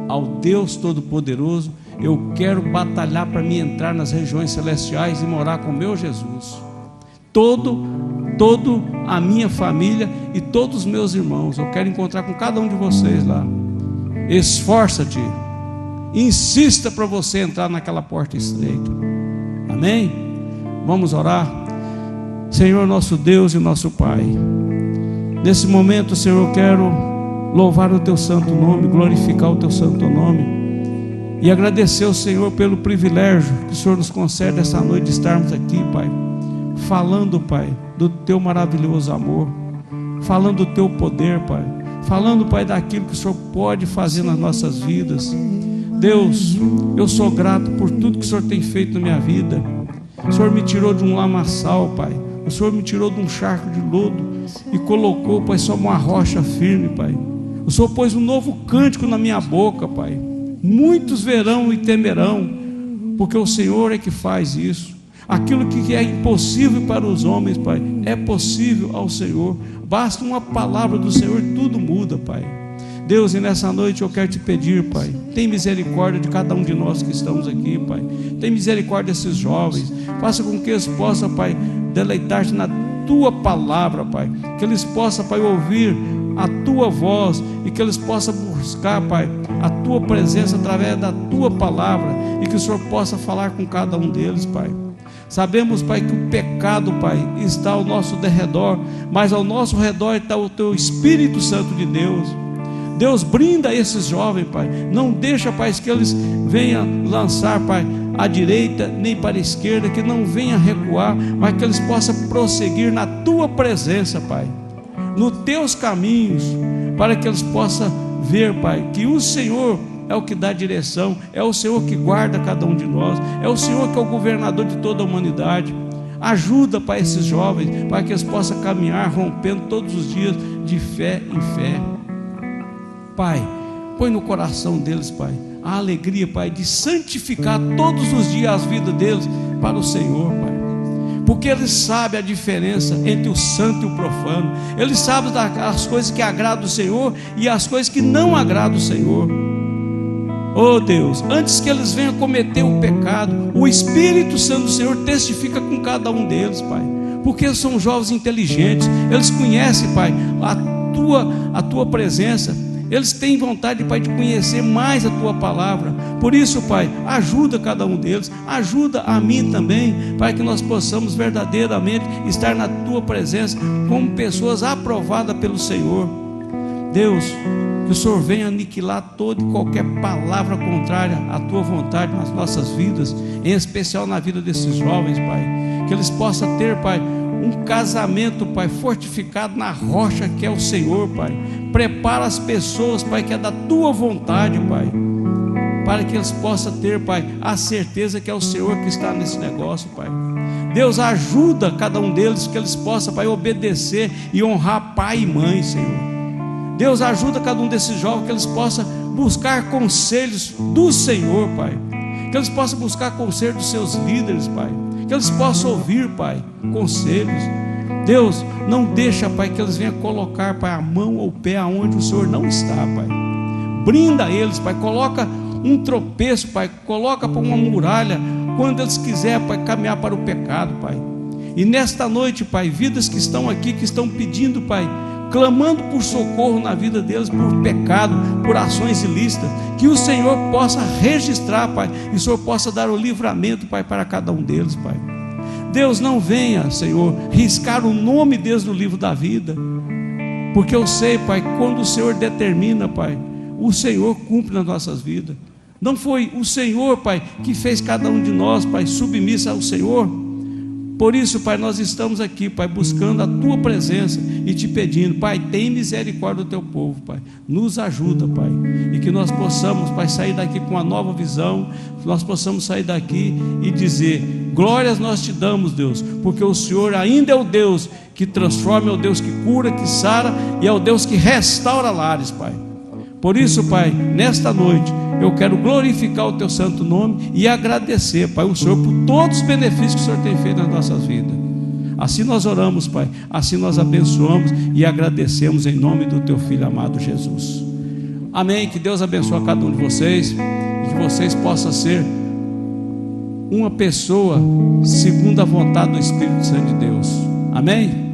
ao Deus Todo-Poderoso. Eu quero batalhar para me entrar nas regiões celestiais e morar com meu Jesus. Todo a minha família e todos os meus irmãos, eu quero encontrar com cada um de vocês lá. Esforça-te, insista para você entrar naquela porta estreita. Amém? Vamos orar. Senhor, nosso Deus e nosso Pai, nesse momento, Senhor, eu quero louvar o teu santo nome, glorificar o teu santo nome e agradecer ao Senhor pelo privilégio que o Senhor nos concede essa noite de estarmos aqui, Pai, falando, Pai, do teu maravilhoso amor, falando do teu poder, Pai, falando, Pai, daquilo que o Senhor pode fazer nas nossas vidas. Deus, eu sou grato por tudo que o Senhor tem feito na minha vida. O Senhor me tirou de um lamaçal, Pai. O Senhor me tirou de um charco de lodo e colocou, Pai, sobre uma rocha firme, Pai. O Senhor pôs um novo cântico na minha boca, Pai. Muitos verão e temerão, porque o Senhor é que faz isso. Aquilo que é impossível para os homens, Pai, é possível ao Senhor. Basta uma palavra do Senhor e tudo muda, Pai. Deus, e nessa noite eu quero te pedir, Pai, tem misericórdia de cada um de nós que estamos aqui, Pai. Tem misericórdia desses jovens. Faça com que eles possam, Pai, deleitar-se na tua palavra, Pai. Que eles possam, Pai, ouvir a tua voz e que eles possam buscar, Pai, a tua presença através da tua palavra e que o Senhor possa falar com cada um deles, Pai. Sabemos, Pai, que o pecado, Pai, está ao nosso derredor, mas ao nosso redor está o teu Espírito Santo de Deus. Deus, brinda esses jovens, Pai. Não deixa, Pai, que eles venham lançar, Pai, à direita nem para a esquerda, que não venham recuar, mas que eles possam prosseguir na tua presença, Pai, nos teus caminhos, para que eles possam ver, Pai, que o Senhor é o que dá direção, é o Senhor que guarda cada um de nós, é o Senhor que é o governador de toda a humanidade. Ajuda, Pai, esses jovens, para que eles possam caminhar rompendo todos os dias de fé em fé. Pai, põe no coração deles, Pai, a alegria, Pai, de santificar todos os dias as vidas deles para o Senhor, Pai, porque eles sabem a diferença entre o santo e o profano. Eles sabem as coisas que agradam o Senhor e as coisas que não agradam o Senhor. Oh Deus, antes que eles venham cometer o pecado, o Espírito Santo do Senhor testifica com cada um deles, Pai, porque eles são jovens inteligentes, eles conhecem, Pai, a tua presença, eles têm vontade, Pai, de conhecer mais a tua palavra. Por isso, Pai, ajuda cada um deles, ajuda a mim também, para que nós possamos verdadeiramente estar na tua presença como pessoas aprovadas pelo Senhor. Deus, que o Senhor venha aniquilar toda e qualquer palavra contrária à tua vontade nas nossas vidas, em especial na vida desses jovens, Pai, que eles possam ter, Pai, um casamento, Pai, fortificado na rocha que é o Senhor, Pai. Prepara as pessoas, Pai, que é da tua vontade, Pai, para que eles possam ter, Pai, a certeza que é o Senhor que está nesse negócio, Pai. Deus, ajuda cada um deles, que eles possam, Pai, obedecer e honrar pai e mãe, Senhor. Deus, ajuda cada um desses jovens, que eles possam buscar conselhos do Senhor, Pai, que eles possam buscar conselhos dos seus líderes, Pai, que eles possam ouvir, Pai, conselhos. Deus, não deixa, Pai, que eles venham colocar, Pai, a mão ou o pé aonde o Senhor não está, Pai. Brinda eles, Pai, coloca um tropeço, Pai, coloca para uma muralha quando eles quiserem, Pai, caminhar para o pecado, Pai. E nesta noite, Pai, vidas que estão aqui, que estão pedindo, Pai, clamando por socorro na vida deles, por pecado, por ações ilícitas, que o Senhor possa registrar, Pai, e o Senhor possa dar o livramento, Pai, para cada um deles, Pai. Deus, não venha, Senhor, riscar o nome deles no livro da vida, porque eu sei, Pai, quando o Senhor determina, Pai, o Senhor cumpre nas nossas vidas. Não foi o Senhor, Pai, que fez cada um de nós, Pai, submissa ao Senhor? Por isso, Pai, nós estamos aqui, Pai, buscando a tua presença e te pedindo, Pai, tem misericórdia do teu povo, Pai, nos ajuda, Pai, e que nós possamos, Pai, sair daqui com uma nova visão, que nós possamos sair daqui e dizer: glórias nós te damos, Deus, porque o Senhor ainda é o Deus que transforma, é o Deus que cura, que sara, e é o Deus que restaura lares, Pai. Por isso, Pai, nesta noite eu quero glorificar o teu santo nome e agradecer, Pai, o Senhor por todos os benefícios que o Senhor tem feito nas nossas vidas. Assim nós oramos, Pai, assim nós abençoamos e agradecemos em nome do teu Filho amado Jesus. Amém. Que Deus abençoe a cada um de vocês e que vocês possam ser uma pessoa segundo a vontade do Espírito Santo de Deus. Amém.